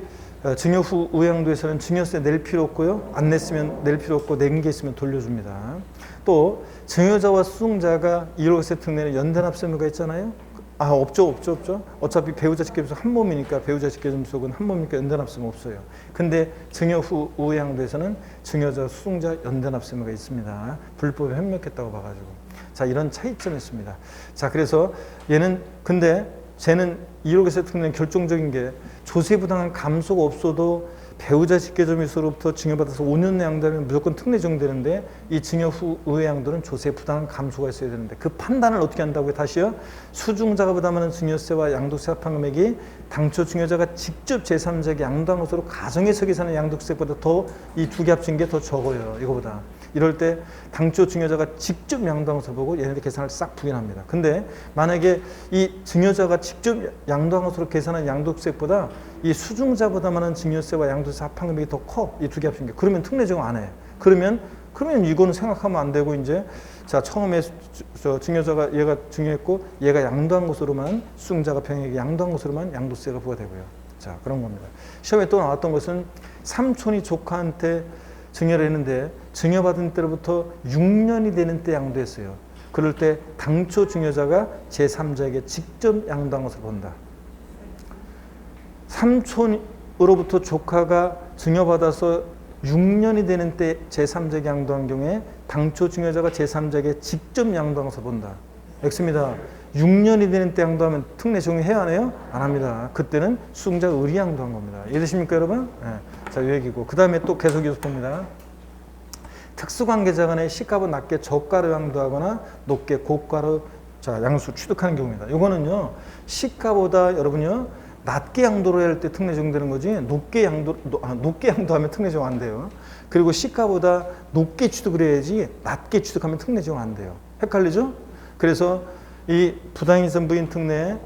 증여 후 우회 양도에서는 증여세 낼 필요 없고요, 안 냈으면 낼 필요 없고 낸 게 있으면 돌려줍니다. 또 증여자와 수중자가 이율과세 특례는 연대납세무가 있잖아요. 없죠. 어차피 배우자 직계존속 한 몸이니까, 배우자 직계존속은 한 몸이니까 연대납세무 없어요. 근데 증여 후 우회 양도에서는 증여자, 수중자 연대납세무가 있습니다. 불법에 협력했다고 봐가지고. 자, 이런 차이점이 있습니다. 자, 그래서 얘는 근데 쟤는 2월가세 특례는 결정적인 게 조세 부당한 감소가 없어도 배우자 직계점유서로부터 증여받아서 5년 내 양도하면 무조건 특례 적용되는데 이 증여 후의 양도는 조세 부당한 감소가 있어야 되는데 그 판단을 어떻게 한다고요? 다시요. 수중자가 부담하는 증여세와 양도세 합한 금액이 당초 증여자가 직접 제3자에게 양도한 것으로 가정에서 계산한 양도세보다 더 이 두 개 합친 게 더 적어요. 이거보다. 이럴 때 당초 증여자가 직접 양도한 것을 보고 얘네들 계산을 싹 부인합니다. 근데 만약에 이 증여자가 직접 양도한 것으로 계산한 양도세보다 이 수중자보다만한 증여세와 양도세 합한 금액이 더 커. 이 두 개 합친 게. 그러면 특례 적용 안 해. 그러면 이거는 생각하면 안 되고 이제 자 처음에 증여자가 얘가 증여했고 얘가 양도한 것으로만 수중자가 병에게 양도한 것으로만 양도세가 부과되고요. 자 그런 겁니다. 시험에 또 나왔던 것은 삼촌이 조카한테 증여를 했는데 증여받은 때로부터 6년이 되는 때 양도했어요. 그럴 때 당초 증여자가 제3자에게 직접 양도한 것을 본다. 삼촌으로부터 조카가 증여받아서 6년이 되는 때 제3자에게 양도한 경우에 당초 증여자가 제3자에게 직접 양도한 것을 본다. X입니다. 6년이 되는 때 양도하면 특례 적용해야 하네요? 안 합니다. 그때는 수중자가 의리 양도한 겁니다. 이해되십니까 여러분? 네. 자, 이 얘기고. 그 다음에 또 계속 이어서 봅니다. 특수관계자 간에 시가보다 낮게 저가로 양도하거나 높게 고가로 자, 양수 취득하는 경우입니다. 이거는요, 시가보다 여러분요, 낮게 양도를 할 때 특례 적용되는 거지, 높게 양도하면 특례 적용 안 돼요. 그리고 시가보다 높게 취득을 해야지, 낮게 취득하면 특례 적용 안 돼요. 헷갈리죠? 그래서 이 부당이익선 부인 특례,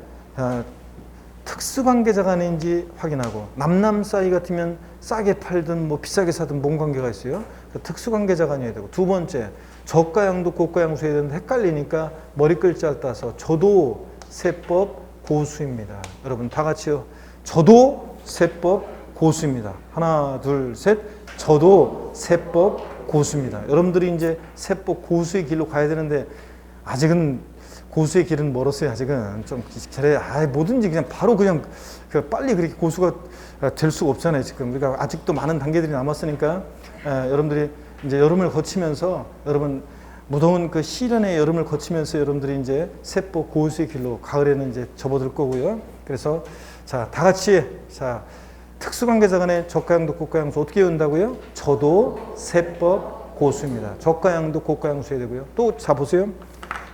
특수관계자 간인지 확인하고, 남남 사이 같으면 싸게 팔든 뭐 비싸게 사든 뭔 관계가 있어요? 특수관계자 간이어야 되고, 두 번째, 저가 양도 고가 양수 해야 되는데 헷갈리니까 머리 글자를 따서 저도 세법 고수입니다. 여러분 다 같이요. 저도 세법 고수입니다. 하나, 둘, 셋. 저도 세법 고수입니다. 여러분들이 이제 세법 고수의 길로 가야 되는데 아직은 고수의 길은 멀었어요. 아직은 좀 잘해. 뭐든지 그냥 바로 그냥 빨리 그렇게 고수가 될 수가 없잖아요. 지금 그러니까 아직도 많은 단계들이 남았으니까 여러분들이 이제 여름을 거치면서 여러분 무더운 그 시련의 여름을 거치면서 여러분들이 이제 세법 고수의 길로 가을에는 이제 접어들 거고요. 그래서 자, 다 같이 자, 특수관계자 간의 저가양도 고가양수 어떻게 외운다고요? 저도 세법 고수입니다. 저가양도 고가양수 해야 되고요. 또 자 보세요.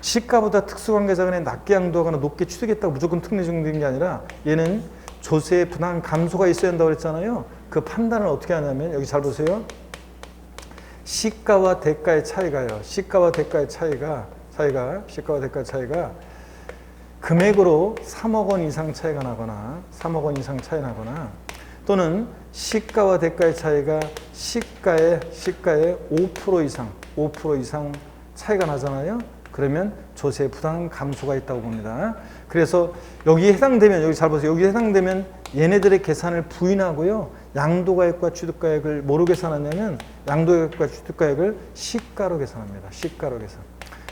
시가보다 특수관계자 간에 낮게 양도하거나 높게 취득했다고 무조건 특례 적용되는 게 아니라 얘는 조세의 부당 감소가 있어야 한다고 그랬잖아요. 그 판단을 어떻게 하냐면 여기 잘 보세요. 시가와 대가의 차이가요. 시가와 대가의 차이가 금액으로 3억 원 이상 차이가 나거나 3억 원 이상 차이 나거나 또는 시가와 대가의 차이가 시가의 5% 이상 차이가 나잖아요. 그러면 조세 부당 감소가 있다고 봅니다. 그래서 여기에 해당되면 여기 잘 보세요. 여기에 해당되면 얘네들의 계산을 부인하고요. 양도가액과 취득가액을 뭐로 계산하냐면 양도가액과 취득가액을 시가로 계산합니다. 시가로 계산.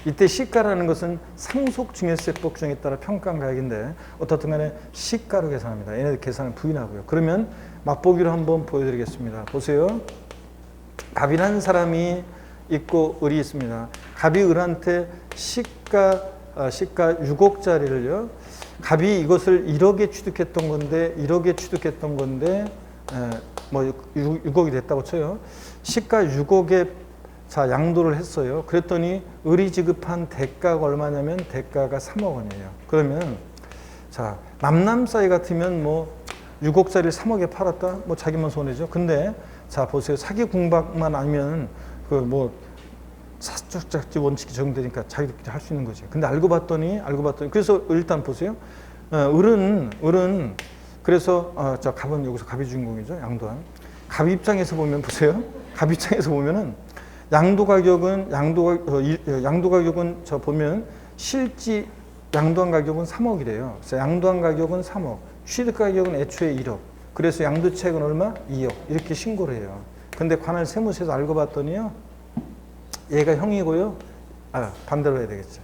이때 시가라는 것은 상속증여세법 규정에 따라 평가한 가액인데 어떻든 간에 시가로 계산합니다. 얘네들 계산을 부인하고요. 그러면 맛보기로 한번 보여드리겠습니다. 보세요. 갑이라는 사람이 있고 을이 있습니다. 갑이 을한테 시가 6억짜리를요. 갑이 이것을 1억에 취득했던 건데 뭐 6억이 됐다고 쳐요. 시가 6억에 자 양도를 했어요. 그랬더니 을이 지급한 대가가 얼마냐면 대가가 3억 원이에요. 그러면 자 남남 사이 같으면 뭐 6억짜리를 3억에 팔았다? 뭐 자기만 손해죠. 근데 자 보세요. 사기 공박만 아니면 그 뭐 사적작지 원칙이 적용되니까 자기들끼리 할 수 있는 거지. 근데 알고 봤더니 그래서 일단 보세요. 을은 그래서 저 갑은 여기서 갑이 주인공이죠. 양도한. 갑 입장에서 보면 보세요. 갑 입장에서 보면은 양도 가격은 저 보면 실지 양도한 가격은 3억이래요. 그래서 양도한 가격은 3억. 취득 가격은 애초에 1억. 그래서 양도 차익은 얼마? 2억. 이렇게 신고를 해요. 근데 관할 세무서에서 알고 봤더니요. 얘가 형이고요. 반대로 해야 되겠죠.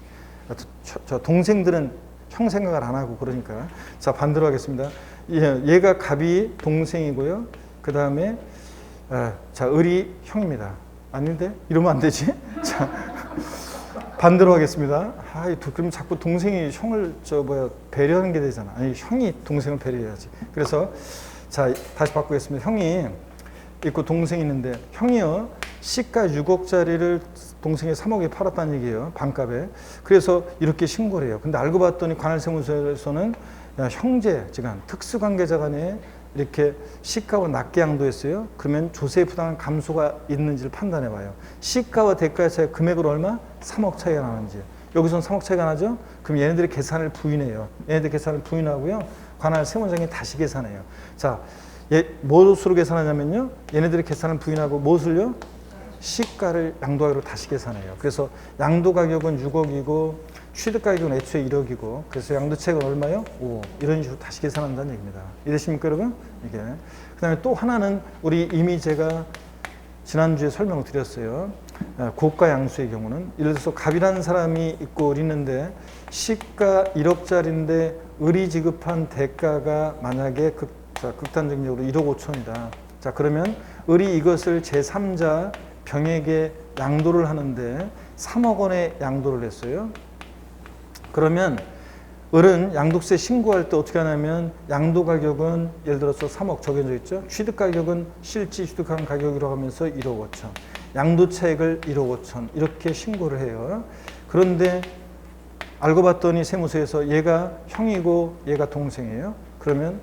저 동생들은 형 생각을 안 하고 그러니까. 자, 반대로 하겠습니다. 얘가 갑이 동생이고요. 그 다음에, 자, 을이 형입니다. 아닌데? 이러면 안 되지? 자, 반대로 하겠습니다. 그럼 자꾸 동생이 형을 배려하는 게 되잖아. 아니, 형이 동생을 배려해야지. 그래서 자, 다시 바꾸겠습니다. 형이 있고 동생이 있는데 형이요, 시가 6억짜리를 동생이 3억에 팔았다는 얘기예요. 반값에. 그래서 이렇게 신고를 해요. 근데 알고 봤더니 관할세무서에서는 형제지간, 특수관계자 간에 이렇게 시가와 낮게 양도했어요. 그러면 조세에 부당한 감소가 있는지를 판단해 봐요. 시가와 대가의 차이, 금액으로 얼마? 3억 차이가 나는지. 여기서는 3억 차이가 나죠? 그럼 얘네들이 계산을 부인해요. 얘네들 계산을 부인하고요. 관할세무장이 다시 계산해요. 자, 무엇으로 계산하냐면요. 얘네들이 계산을 부인하고 무엇을요? 시가를 양도하기로 다시 계산해요. 그래서 양도 가격은 6억이고 취득 가격은 애초에 1억이고 그래서 양도차익은 얼마요? 5억. 이런 식으로 다시 계산한다는 얘기입니다. 이해되십니까, 여러분? 이게. 그 다음에 또 하나는 우리 이미 제가 지난주에 설명을 드렸어요. 고가 양수의 경우는 예를 들어서 갑이라는 사람이 있고 있는데 시가 1억짜리인데 을이 지급한 대가가 만약에 극단적으로 1억 5천이다. 자, 그러면 을이 이것을 제3자 병에게 양도를 하는데 3억 원의 양도를 했어요. 그러면 을은 양도세 신고할 때 어떻게 하냐면 양도 가격은 예를 들어서 3억 정해져 있죠. 취득 가격은 실제 취득한 가격이라고 하면서 1억 5천. 양도 차익을 1억 5천 이렇게 신고를 해요. 그런데 알고 봤더니 세무서에서 얘가 형이고 얘가 동생이에요. 그러면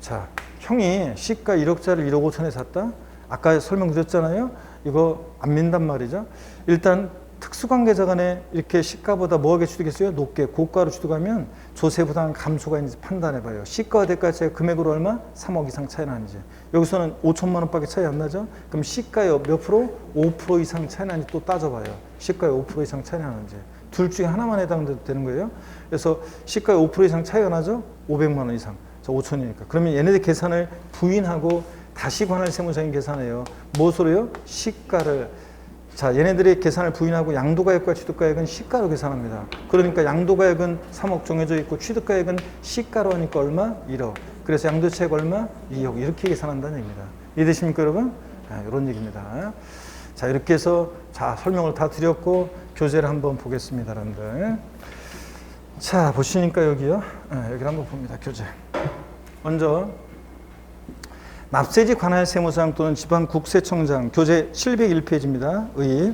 자, 형이 시가 1억짜리 1억 5천에 샀다. 아까 설명드렸잖아요. 이거 안 민단 말이죠. 일단 특수관계자 간에 이렇게 시가보다 뭐하게 취득했어요? 높게 고가로 취득하면 조세 부담 감소가 있는지 판단해 봐요. 시가와 대가 차이 금액으로 얼마? 3억 이상 차이 나는지. 여기서는 5천만 원밖에 차이 안 나죠? 그럼 시가에 몇 프로? 5% 이상 차이 나는지 또 따져봐요. 시가에 5% 이상 차이 나는지. 둘 중에 하나만 해당되는 거예요. 그래서 시가에 5% 이상 차이가 나죠? 500만 원 이상. 5천이니까. 그러면 얘네들 계산을 부인하고 다시 관할세무장이 계산해요. 무엇으로요? 시가를. 자, 얘네들의 계산을 부인하고 양도가액과 취득가액은 시가로 계산합니다. 그러니까 양도가액은 3억 정해져 있고 취득가액은 시가로 하니까 얼마? 1억. 그래서 양도차익 얼마? 2억. 이렇게 계산한다는 얘기입니다. 이해되십니까, 여러분? 이런 얘기입니다. 자, 이렇게 해서 자, 설명을 다 드렸고 교재를 한번 보겠습니다, 여러분들. 자, 보시니까 여기요. 여기를 한번 봅니다, 교재. 먼저 납세지 관할세무상 또는 지방국세청장 교재 701페이지입니다. 의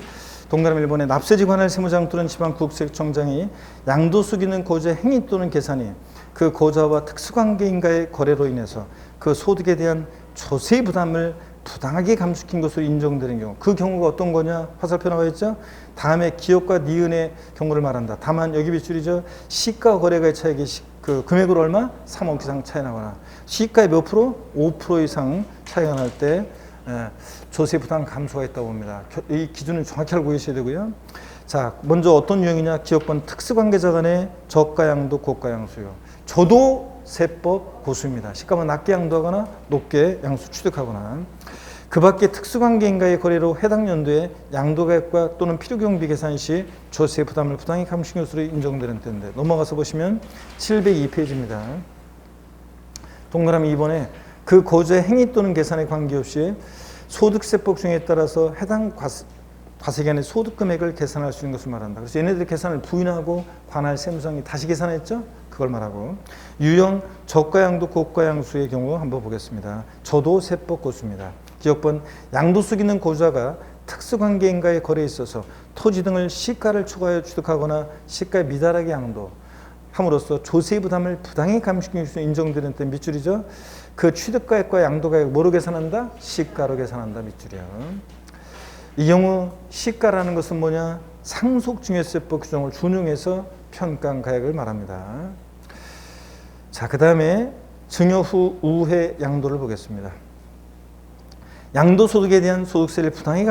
동그라미 1번에 납세지 관할세무장 또는 지방국세청장이 양도수기는 고자 행위 또는 계산이 그 고자와 특수관계인과의 거래로 인해서 그 소득에 대한 조세 부담을 부당하게 감축한 것으로 인정되는 경우, 그 경우가 어떤 거냐? 화살표 나와 있죠? 다음에 기업과 니은의 경우를 말한다. 다만 여기 비율이죠. 시가 거래가의 차익이 그 금액으로 얼마? 3억 이상 차이 나거나 시가의 몇 프로? 5% 이상 차이가 날 때 조세 부담 감소가 있다고 봅니다. 이 기준은 정확히 알고 계셔야 되고요. 자, 먼저 어떤 유형이냐? 기업권 특수관계자 간의 저가 양도, 고가 양수요. 저도 세법 고수입니다. 시가만 낮게 양도하거나 높게 양수 취득하거나 그 밖에 특수관계인과의 거래로 해당 연도에 양도가액과 또는 필요경비 계산 시 조세 부담을 부당히 감축한 것으로 인정되는 때인데 넘어가서 보시면 702페이지입니다. 동그라미 2번에 그 고자의 행위 또는 계산에 관계없이 소득세법 중에 따라서 해당 과세기간의 소득 금액을 계산할 수 있는 것을 말한다. 그래서 얘네들 계산을 부인하고 관할세무장이 다시 계산했죠? 그걸 말하고 유형 저가양도 고가양수의 경우 한번 보겠습니다. 저도 세법 고수입니다. 기업번 양도수기는 고자가 특수관계인과의 거래에 있어서 토지 등을 시가를 초과하여 취득하거나 시가에 미달하게 양도 함으로써 조세 부담을 부당히 감축할 수 인정되는 때 밑줄이죠. 그 취득가액과 양도가액 뭐로 계산한다? 시가로 계산한다. 밑줄이야. 이 경우 시가라는 것은 뭐냐? 상속증여세법 규정을 준용해서 평가한 가액을 말합니다. 자, 그 다음에 증여 후 우회 양도를 보겠습니다. 양도소득에 대한 소득세를 부당히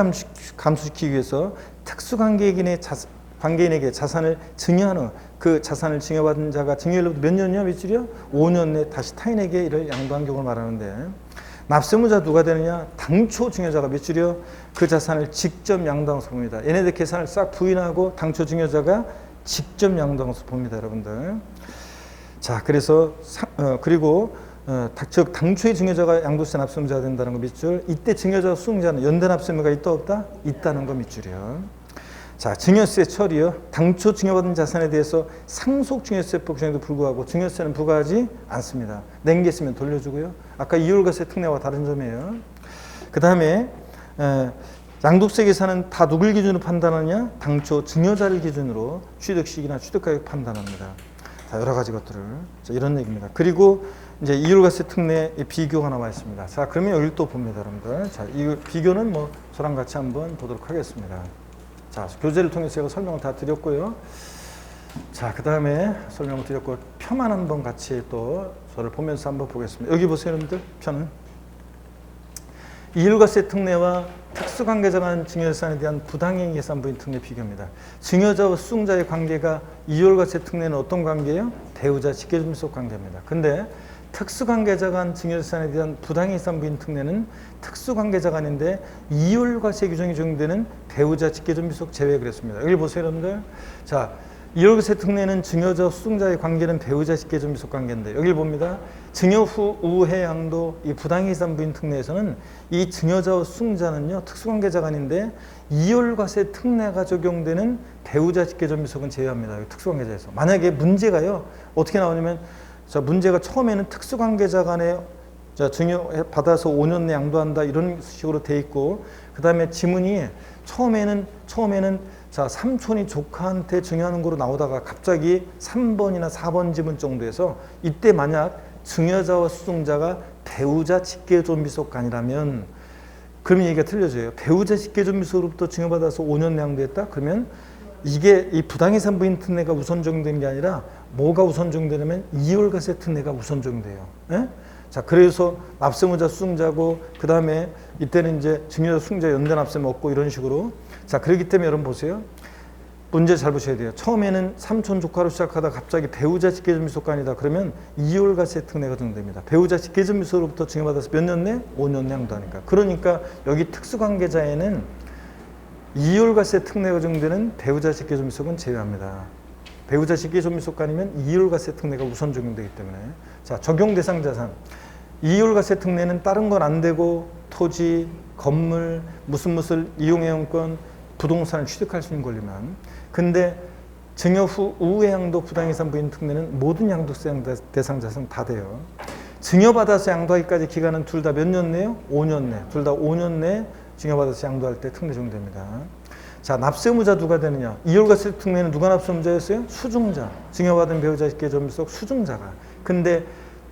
감수시키기 위해서 특수관계인에게 자산을 증여한 후 그 자산을 증여받은 자가 증여일로부터 몇 년이요? 며칠이요? 5년 내에 다시 타인에게 이를 양도한 경우를 말하는데 납세무자 누가 되느냐? 당초 증여자가 며칠이요? 그 자산을 직접 양도한 것을 봅니다. 얘네들 계산을 싹 부인하고 당초 증여자가 직접 양도한 것을 봅니다, 여러분들. 자, 그래서 그리고 즉 당초의 증여자가 양도세 납세무자가 된다는 거 밑줄. 이때 증여자 수증자는 연대 납세무가 있다 없다? 있다는 거 밑줄이요. 자, 증여세 처리요. 당초 증여받은 자산에 대해서 상속 증여세법 규정에도 불구하고 증여세는 부과하지 않습니다. 낸 게 있으면 돌려주고요. 아까 이율과세 특례와 다른 점이에요. 그 다음에 양도세 계산은 다 누굴 기준으로 판단하냐? 당초 증여자를 기준으로 취득시기나 취득가격 판단합니다. 자, 여러 가지 것들을. 자, 이런 얘기입니다. 그리고 이제 이율과세 특례 비교가 나와 있습니다. 자, 그러면 여기 또 봅니다, 여러분들. 자, 이 비교는 뭐 저랑 같이 한번 보도록 하겠습니다. 자, 교재를 통해서 제가 설명을 다 드렸고요. 자, 그 다음에 설명을 드렸고, 표만 한번 같이 또 저를 보면서 한번 보겠습니다. 여기 보세요, 여러분들. 표는. 이율과세 특례와 특수관계자 간 증여자산에 대한 부당이익 예산부인 특례 비교입니다. 증여자와 수증자의 관계가 이율과세 특례는 어떤 관계예요? 배우자 직계존속 관계입니다. 근데 특수관계자 간 증여자산에 대한 부당이익 예산부인 특례는 특수관계자 간인데 이율과세 규정이 적용되는 배우자 직계존속 제외 그랬습니다. 여기 보세요, 여러분들. 자, 이율과세 특례는 증여자와 수증자의 관계는 배우자 직계존속 관계인데 여기 봅니다. 증여 후 우회 양도 이 부당이익 예산부인 특례에서는 이 증여자와 수증자는요 특수관계자 간인데 이율과세 특례가 적용되는 배우자 직계존속은 제외합니다. 특수관계자에서 만약에 문제가요 어떻게 나오냐면 자, 문제가 처음에는 특수관계자 간에 자, 증여 받아서 5년 내 양도한다 이런 식으로 돼 있고 그 다음에 지문이 처음에는 자, 삼촌이 조카한테 증여하는 거로 나오다가 갑자기 3번이나 4번 지문 정도에서 이때 만약 증여자와 수증자가 배우자 직계존비속 간이라면 그러면 얘기가 틀려져요. 배우자 직계존비속으로부터 증여받아서 5년 양도했다? 그러면 이게 이 부당해산부인 특례가 우선 적용되는 게 아니라 뭐가 우선 적용되냐면 이율과세 특례가 우선 적용돼요. 예? 자, 그래서 납세무자 수증자고 그 다음에 이때는 이제 증여자 수증자 연대 납세무 없고 이런 식으로 자, 그렇기 때문에 여러분 보세요. 문제 잘 보셔야 돼요. 처음에는 삼촌 조카로 시작하다가 갑자기 배우자 직계존비속간이다. 그러면 이율과세 특례가 적용됩니다. 배우자 직계존비속으로부터 증여받아서 몇 년 내? 5년 내 양도하니까. 그러니까 여기 특수관계자에는 이율과세 특례가 적용되는 배우자 직계존비속은 제외합니다. 배우자 직계존비속간이면 이율과세 특례가 우선 적용되기 때문에 자, 적용 대상 자산. 이율과세 특례는 다른 건 안 되고 토지, 건물, 무슨 이용회원권, 부동산을 취득할 수 있는 권리만. 근데 증여 후 우회 양도 부당이산 부인 특례는 모든 양도세 대상 자산 다 돼요. 증여받아서 양도하기까지 기간은 둘 다 몇 년 내요? 5년 내. 둘 다 5년 내 증여받아서 양도할 때 특례 적용됩니다. 자, 납세무자 누가 되느냐? 이율과세 특례는 누가 납세무자였어요? 수증자. 증여받은 배우자 직계존비속 수증자가. 근데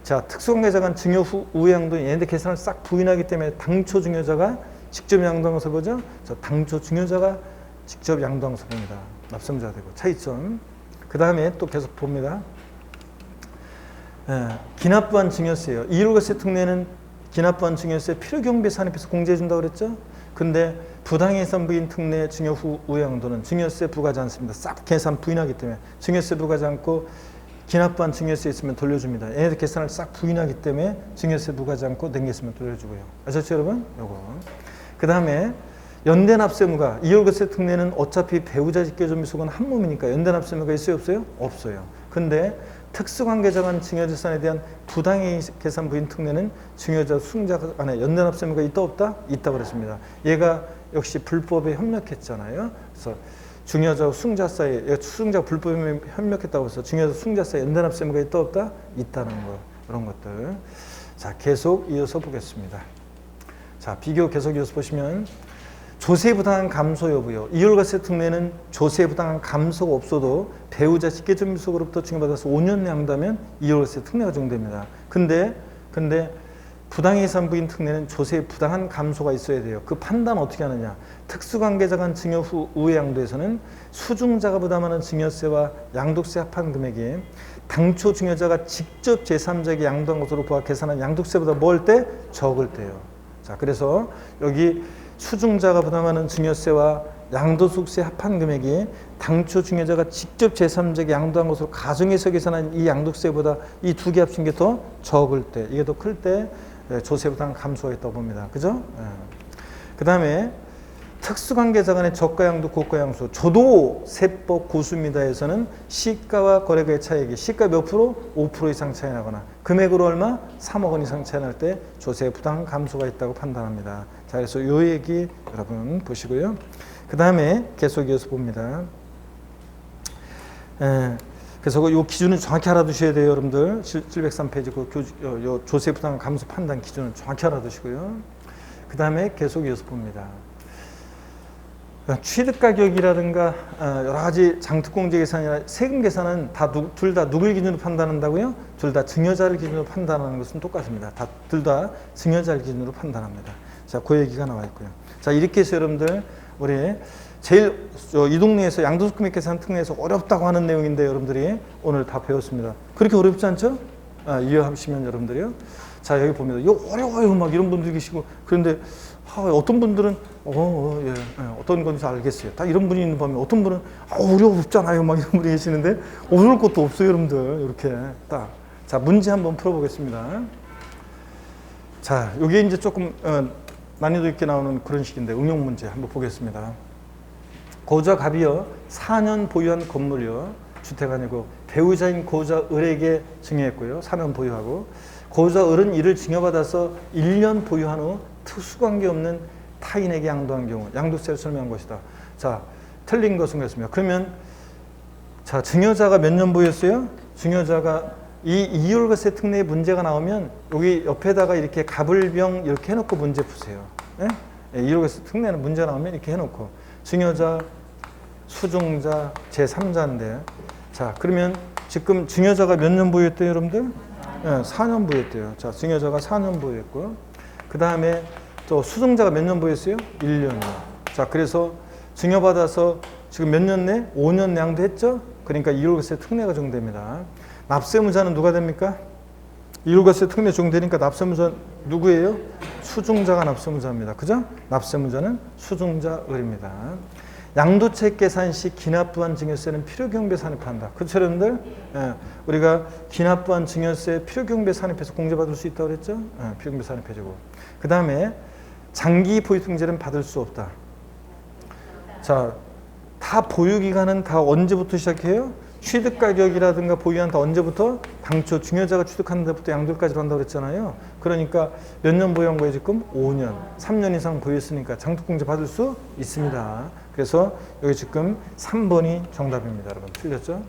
자, 특수관계자 간 증여 후 우회 양도 얘네들 계산을 싹 부인하기 때문에 당초 증여자가 직접 양도한 것을 보죠. 저 당초 증여자가 직접 양도한 것을 봅니다. 납세무자가 되고 차이점. 그 다음에 또 계속 봅니다. 기납부한 증여세요. 이율과세 특례는 기납부한 증여세 필요경비 산입해서 공제해 준다고 그랬죠. 근데 부당해산부인 특례 증여 후 우회 양도는 증여세 부과하지 않습니다. 싹 계산 부인하기 때문에 증여세 부과하지 않고 기납부한 증여세 있으면 돌려줍니다. 얘네들 계산을 싹 부인하기 때문에 증여세 부과하지 않고 남겼으면 돌려주고요. 아셨죠, 여러분? 요거. 그 다음에 연대납세무가 이율과세 특례는 어차피 배우자 직계존비속은 한 몸이니까 연대납세무가 있어요, 없어요? 없어요. 근데 특수관계자 간 증여재산에 대한 부당이익 계산 부인 특례는 증여자 수증자 간에 연대납세무가 있다 없다? 있다고 그랬습니다. 얘가 역시 불법에 협력했잖아요. 그래서 증여자와 수증자 사이에 수증자가 불법에 협력했다고 해서 증여자 수증자 사이에 연대납세무가 있다 없다? 있다는 거. 이런 것들. 자, 계속 이어서 보겠습니다. 자, 비교 계속 이어서 보시면 조세부당한 감소 여부요. 이율과세 특례는 조세부당한 감소가 없어도 배우자 직계존비속으로부터 증여받아서 5년 내 양도하면 이율과세 특례가 적용됩니다. 근데 부당해산 부인 특례는 조세 부당한 감소가 있어야 돼요. 그 판단 어떻게 하느냐. 특수관계자 간 증여 후 우회 양도에서는 수증자가 부담하는 증여세와 양도세 합한 금액이 당초 증여자가 직접 제3자에게 양도한 것으로 보아 계산한 양도세보다 뭘 때? 적을 때요. 자, 그래서 여기 수증자가 부담하는 증여세와 양도소득세 합한 금액이 당초 증여자가 직접 제3자에게 양도한 것으로 가정해서 계산한 이 양도세보다 이 두 개 합친 게 더 적을 때, 이게 더 클 때 조세부담 감소가 있다고 봅니다. 그죠? 그 다음에 특수관계자 간의 저가양도 고가양수 조도세법 고수입니다에서는 시가와 거래가의 차익이 시가 몇 프로? 5% 이상 차이 나거나 금액으로 얼마? 3억 원 이상 차이 날 때 조세 부담 감소가 있다고 판단합니다. 자, 그래서 요 얘기 여러분 보시고요. 그 다음에 계속 이어서 봅니다. 그래서 이 기준은 정확히 알아두셔야 돼요, 여러분들. 703페이지 그 조세 부담 감소 판단 기준은 정확히 알아두시고요. 그 다음에 계속 이어서 봅니다. 취득 가격이라든가 여러 가지 장특공제 계산이나 세금 계산은 둘 다 누굴 기준으로 판단한다고요? 둘 다 증여자를 기준으로 판단하는 것은 똑같습니다. 둘 다 증여자를 기준으로 판단합니다. 자, 그 얘기가 나와 있고요. 자, 이렇게 해서 여러분들 우리 제일 이 동네에서 양도소 금액 계산 특례에서 어렵다고 하는 내용인데 여러분들이 오늘 다 배웠습니다. 그렇게 어렵지 않죠? 이해하시면 여러분들이요. 자, 여기 봅니다. 이거 어려워요 막 이런 분들 계시고 그런데 어떤 분들은 예, 어떤 건지 알겠어요. 다 이런 분이 있는 반면 어떤 분은 어렵잖아요 막 이런 분이 계시는데 어려울 것도 없어요 여러분들. 이렇게 딱. 자, 문제 한번 풀어보겠습니다. 자, 이게 이제 조금 난이도 있게 나오는 그런 식인데 응용 문제 한번 보겠습니다. 고자 갑이여 4년 보유한 건물이요. 주택 아니고 배우자인 고자 을에게 증여했고요. 4년 보유하고 고자 을은 이를 증여받아서 1년 보유한 후 특수관계 없는 타인에게 양도한 경우 양도세를 설명한 것이다. 자, 틀린 것은 그렇습니다. 그러면 자, 증여자가 몇 년 보유했어요? 증여자가 이 이율과세 특례에 문제가 나오면 여기 옆에다가 이렇게 갑을병 이렇게 해놓고 문제 푸세요. 예? 이율과세 특례는 문제 나오면 이렇게 해놓고 증여자, 수증자, 제3자인데 자, 그러면 지금 증여자가 몇 년 보유했대요, 여러분들? 예, 4년 보유했대요. 자, 증여자가 4년 보유했고 그 다음에 또 수증자가 몇 년 보유했어요? 1년이요. 자, 그래서 증여받아서 지금 몇 년 내? 5년 내 양도했죠? 그러니까 이율과세 특례가 적용됩니다. 납세무자는 누가 됩니까? 이율과세 특례 적용되니까 납세무자 누구예요? 수증자가 납세무자입니다. 그죠? 납세무자는 수증자 을입니다. 양도책 계산 시 기납부한 증여세는 필요경비에 산입한다. 그렇죠, 여러분들? 예, 우리가 기납부한 증여세 필요경비에 산입해서 공제받을 수 있다고 그랬죠? 예, 필요경비에 산입해주고. 그 다음에 장기 보유통제는 받을 수 없다. 자, 다 보유기간은 다 언제부터 시작해요? 취득가격이라든가 보유한 다 언제부터? 당초 증여자가 취득하는 데부터 양도일까지로 한다고 그랬잖아요. 그러니까 몇 년 보유한 거예요 지금? 5년. 3년 이상 보유했으니까 장특공제 받을 수 있습니다. 그래서 여기 지금 3번이 정답입니다. 여러분 틀렸죠?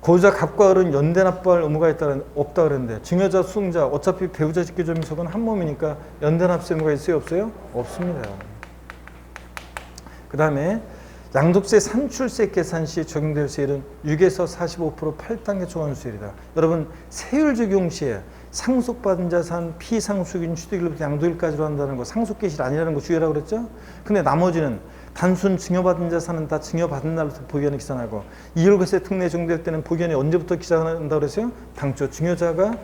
고자 갑과 을은 연대 납부할 의무가 없다 그랬는데 증여자, 수증자 어차피 배우자 직계점유속은 한 몸이니까 연대 납세 의무가 있어요? 없어요? 없습니다. 그 다음에 양도세 산출세 계산 시 적용될 세율은 6에서 45% 8단계 초과수율이다. 여러분 세율 적용 시에 상속받은 자산 피상속인 취득일부터 양도일까지로 한다는 거 상속계실 아니라는 거 주의하라고 그랬죠? 근데 나머지는 단순 증여받은 자산은 다 증여받은 날부터 보기한에 기산하고 이율과세 특례 적용될 때는 보기한이 언제부터 기산한다고 그랬어요? 당초 증여자가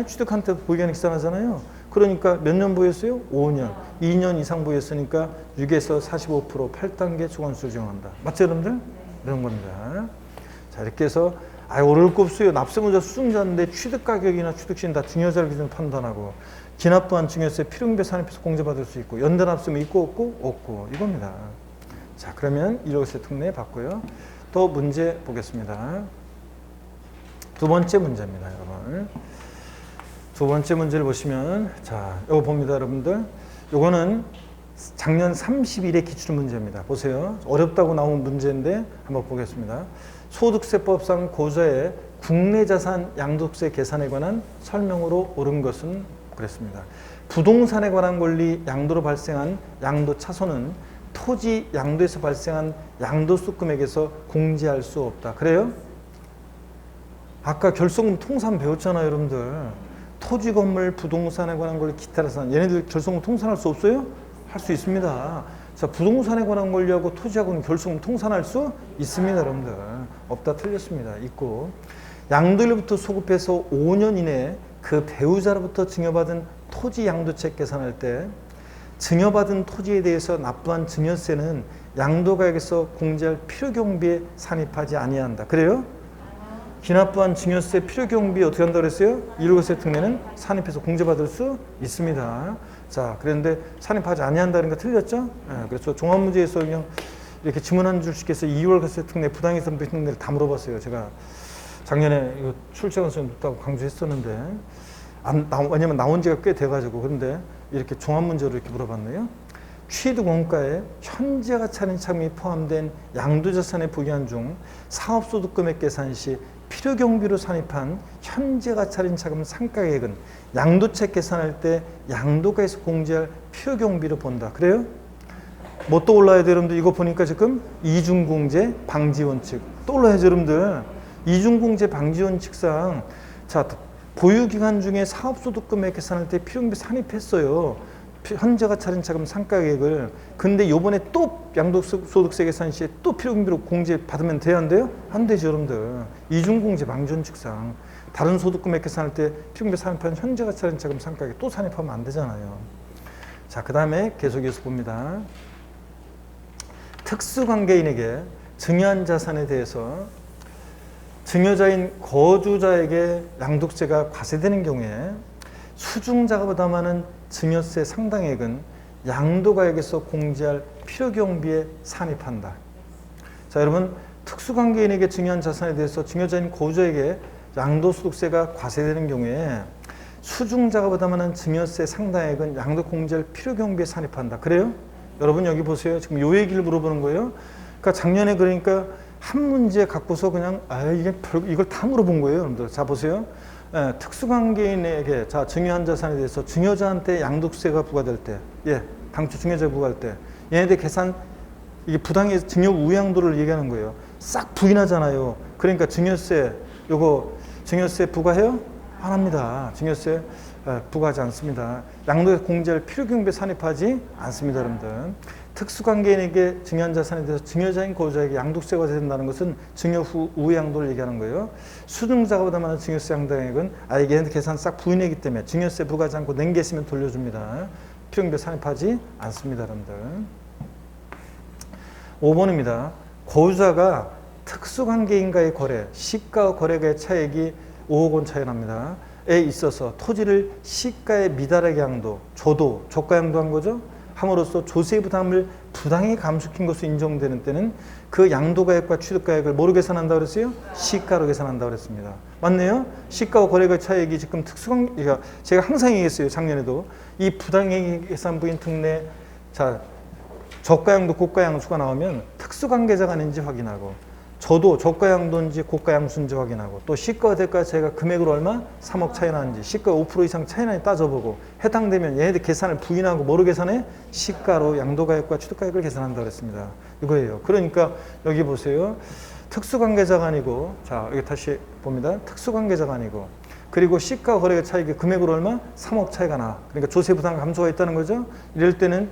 취득한 때부터 보기한에 기산하잖아요. 그러니까 몇 년 보유했어요? 5년. 2년 이상 보유했으니까 6에서 45% 8단계 초과수를 적용한다. 맞죠, 여러분들? 이런 겁니다. 자, 이렇게 해서 어려울 거 없어요. 납세무자 수증자인데 취득가격이나 취득시는 다 증여자를 기준으로 판단하고 기납부한 증여세 필요경비에 산입해서 공제받을 수 있고 연대 납세는 있고 없고? 없고. 이겁니다. 자, 그러면 이율과세 특례 봤고요. 또 문제 보겠습니다. 두 번째 문제입니다, 여러분. 두 번째 문제를 보시면 자, 이거 봅니다, 여러분들. 요거는 작년 30일의 기출 문제입니다. 보세요. 어렵다고 나온 문제인데 한번 보겠습니다. 소득세법상 고자의 국내 자산 양도세 계산에 관한 설명으로 옳은 것은 그랬습니다. 부동산에 관한 권리 양도로 발생한 양도 차손은 토지 양도에서 발생한 양도수 금액에서 공제할 수 없다. 그래요? 아까 결손금 통산 배웠잖아요, 여러분들. 토지, 건물, 부동산에 관한 권리, 기타 자산. 얘네들 결손금 통산할 수 없어요? 할 수 있습니다. 자, 부동산에 관한 권리하고 토지하고는 결손금 통산할 수 있습니다, 여러분들. 없다, 틀렸습니다. 있고. 양도일부터 소급해서 5년 이내에 그 배우자로부터 증여받은 토지 양도책 계산할 때 증여받은 토지에 대해서 납부한 증여세는 양도가액에서 공제할 필요경비에 산입하지 아니한다. 그래요? 기납부한 증여세 필요경비 어떻게 한다고 그랬어요? 이율과세 특례는 산입해서 공제받을 수 있습니다. 자, 그런데 산입하지 아니한다는 거 틀렸죠? 네, 그래서 종합문제에서 그냥 이렇게 지문 한 줄씩 해서 이율과세 특례, 부당이익선배 특례를 다 물어봤어요. 제가 작년에 이거 출제관수에 높다고 강조했었는데 왜냐면 나온 지가 꽤 돼가지고. 그런데 이렇게 종합문제로 이렇게 물어봤네요. 취득 원가에 현재가 차린 차금이 포함된 양도자산의 부기한 중 사업소득 금액 계산 시 필요경비로 산입한 현재가 차린 차금 상가액은 양도책 계산할 때 양도가에서 공제할 필요경비로 본다. 그래요? 뭐 또 올라야 돼요, 여러분들? 이거 보니까 지금 이중공제 방지원칙 또 올라야죠, 여러분들. 이중공제 방지원칙상 자 보유기간 중에 사업소득 금액 계산할 때 필요경비 산입했어요. 현재가 차린 차금 상가액을. 근데 요번에 또 양도소득세 계산 시에 또 필요경비로 공제 받으면 돼야 안 돼요? 안 되죠, 여러분들. 이중공제 방지원칙상 다른 소득 금액 계산할 때 필요경비 산입한 현재가 차린 차금 상가액 또 산입하면 안 되잖아요. 자, 그 다음에 계속해서 봅니다. 특수관계인에게 증여한 자산에 대해서 증여자인 거주자에게 양도세가 과세되는 경우에 수중자보다 많은 증여세 상당액은 양도가액에서 공제할 필요경비에 산입한다. 자, 여러분, 특수관계인에게 증여한 자산에 대해서 증여자인 거주자에게 양도소득세가 과세되는 경우에 수중자보다 많은 증여세 상당액은 양도 공제할 필요경비에 산입한다. 그래요? 여러분 여기 보세요. 지금 요 얘기를 물어보는 거예요. 그러니까 작년에 그러니까 한 문제 갖고서 그냥 이걸 다 물어본 거예요, 여러분들. 자, 보세요. 특수관계인에게 자 증여한 자산에 대해서 증여자한테 양도세가 부과될 때, 당초 증여자가 부과할 때 얘네들 계산 이게 부당의 증여 우양도를 얘기하는 거예요. 싹 부인하잖아요. 그러니까 증여세 요거 증여세 부과해요? 안 합니다. 증여세 부과하지 않습니다. 양도에 공제할 필요경비에 산입하지 않습니다, 여러분들. 특수관계인에게 증여한 자산에 대해서 증여자인 거주자에게 양도세가 된다는 것은 증여 후 우양도를 얘기하는 거예요. 수증자보다 많은 증여세 상당액은 얘네들 계산 싹 부인하기 때문에 증여세 부과하지 않고 냉개시면 돌려줍니다. 필요경비에 산입하지 않습니다, 여러분들. 5번입니다. 거주자가 특수관계인과의 거래, 시가와 거래가의 차액이 5억 원 차이 납니다. 에 있어서 토지를 시가에 미달하게 양도, 저도, 저가양도한 거죠. 함으로써 조세 부담을 부당히 감축한 것으로 인정되는 때는 그 양도가액과 취득가액을 뭐로 계산한다고 그랬어요? 시가로 계산한다고 그랬습니다. 맞네요? 시가와 거래가 차액이 지금 그러니까 제가 항상 얘기했어요. 작년에도 이 부당행위 계산부인 특례 자 저가양도 고가양수가 나오면 특수관계자가 아닌지 확인하고 저도 저가양도인지 고가양수인지 확인하고 또 시가와 대가 차이가 금액으로 얼마? 3억 차이 나는지 시가 5% 이상 차이 나는지 따져보고 해당되면 얘네들 계산을 부인하고 뭐로 계산해? 시가로 양도가액과 취득가액을 계산한다고 그랬습니다. 이거예요. 그러니까 여기 보세요. 특수관계자가 아니고 자 여기 다시 봅니다. 특수관계자가 아니고 그리고 시가와 거래가 차이가 금액으로 얼마? 3억 차이가 나. 그러니까 조세 부담 감소가 있다는 거죠. 이럴 때는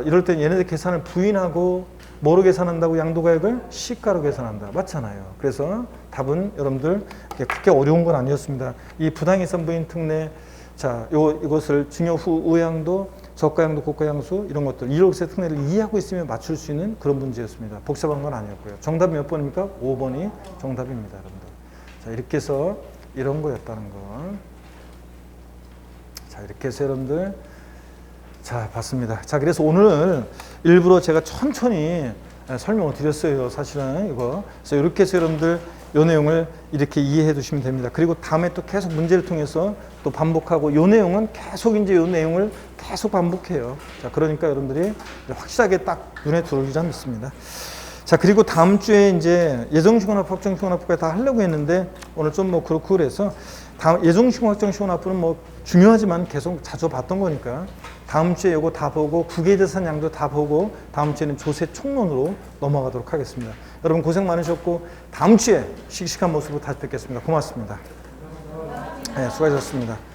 이럴 때는 얘네들 계산을 부인하고 뭐로 계산한다고? 양도가액을 시가로 계산한다. 맞잖아요. 그래서 답은 여러분들 그렇게 어려운 건 아니었습니다. 이 부당이산부인 특례 자 이것을 증여 후 우양도, 저가양도, 고가양수 이런 것들 1억세 특례를 이해하고 있으면 맞출 수 있는 그런 문제였습니다. 복잡한 건 아니었고요. 정답이 몇 번입니까? 5번이 정답입니다, 여러분들. 자 이렇게 해서 이런 거였다는 거. 자 이렇게 해서 여러분들 자 봤습니다. 자 그래서 오늘 일부러 제가 천천히 설명을 드렸어요. 사실은 이거. 그래서 이렇게 해서 여러분들 이 내용을 이렇게 이해해 두시면 됩니다. 그리고 다음에 또 계속 문제를 통해서 또 반복하고 이 내용은 계속 이제 이 내용을 계속 반복해요. 자 그러니까 여러분들이 확실하게 딱 눈에 들어오지 않습니다. 자 그리고 다음 주에 이제 예정시공합, 확정시공합까지 다 하려고 했는데 오늘 좀 뭐 그렇고 그래서 다음 예정시공, 확정시공합은 뭐 중요하지만 계속 자주 봤던 거니까 다음 주에 이거 다 보고 국외재산 양도 다 보고 다음 주에는 조세 총론으로 넘어가도록 하겠습니다. 여러분 고생 많으셨고 다음 주에 씩씩한 모습으로 다시 뵙겠습니다. 고맙습니다. 네, 수고하셨습니다.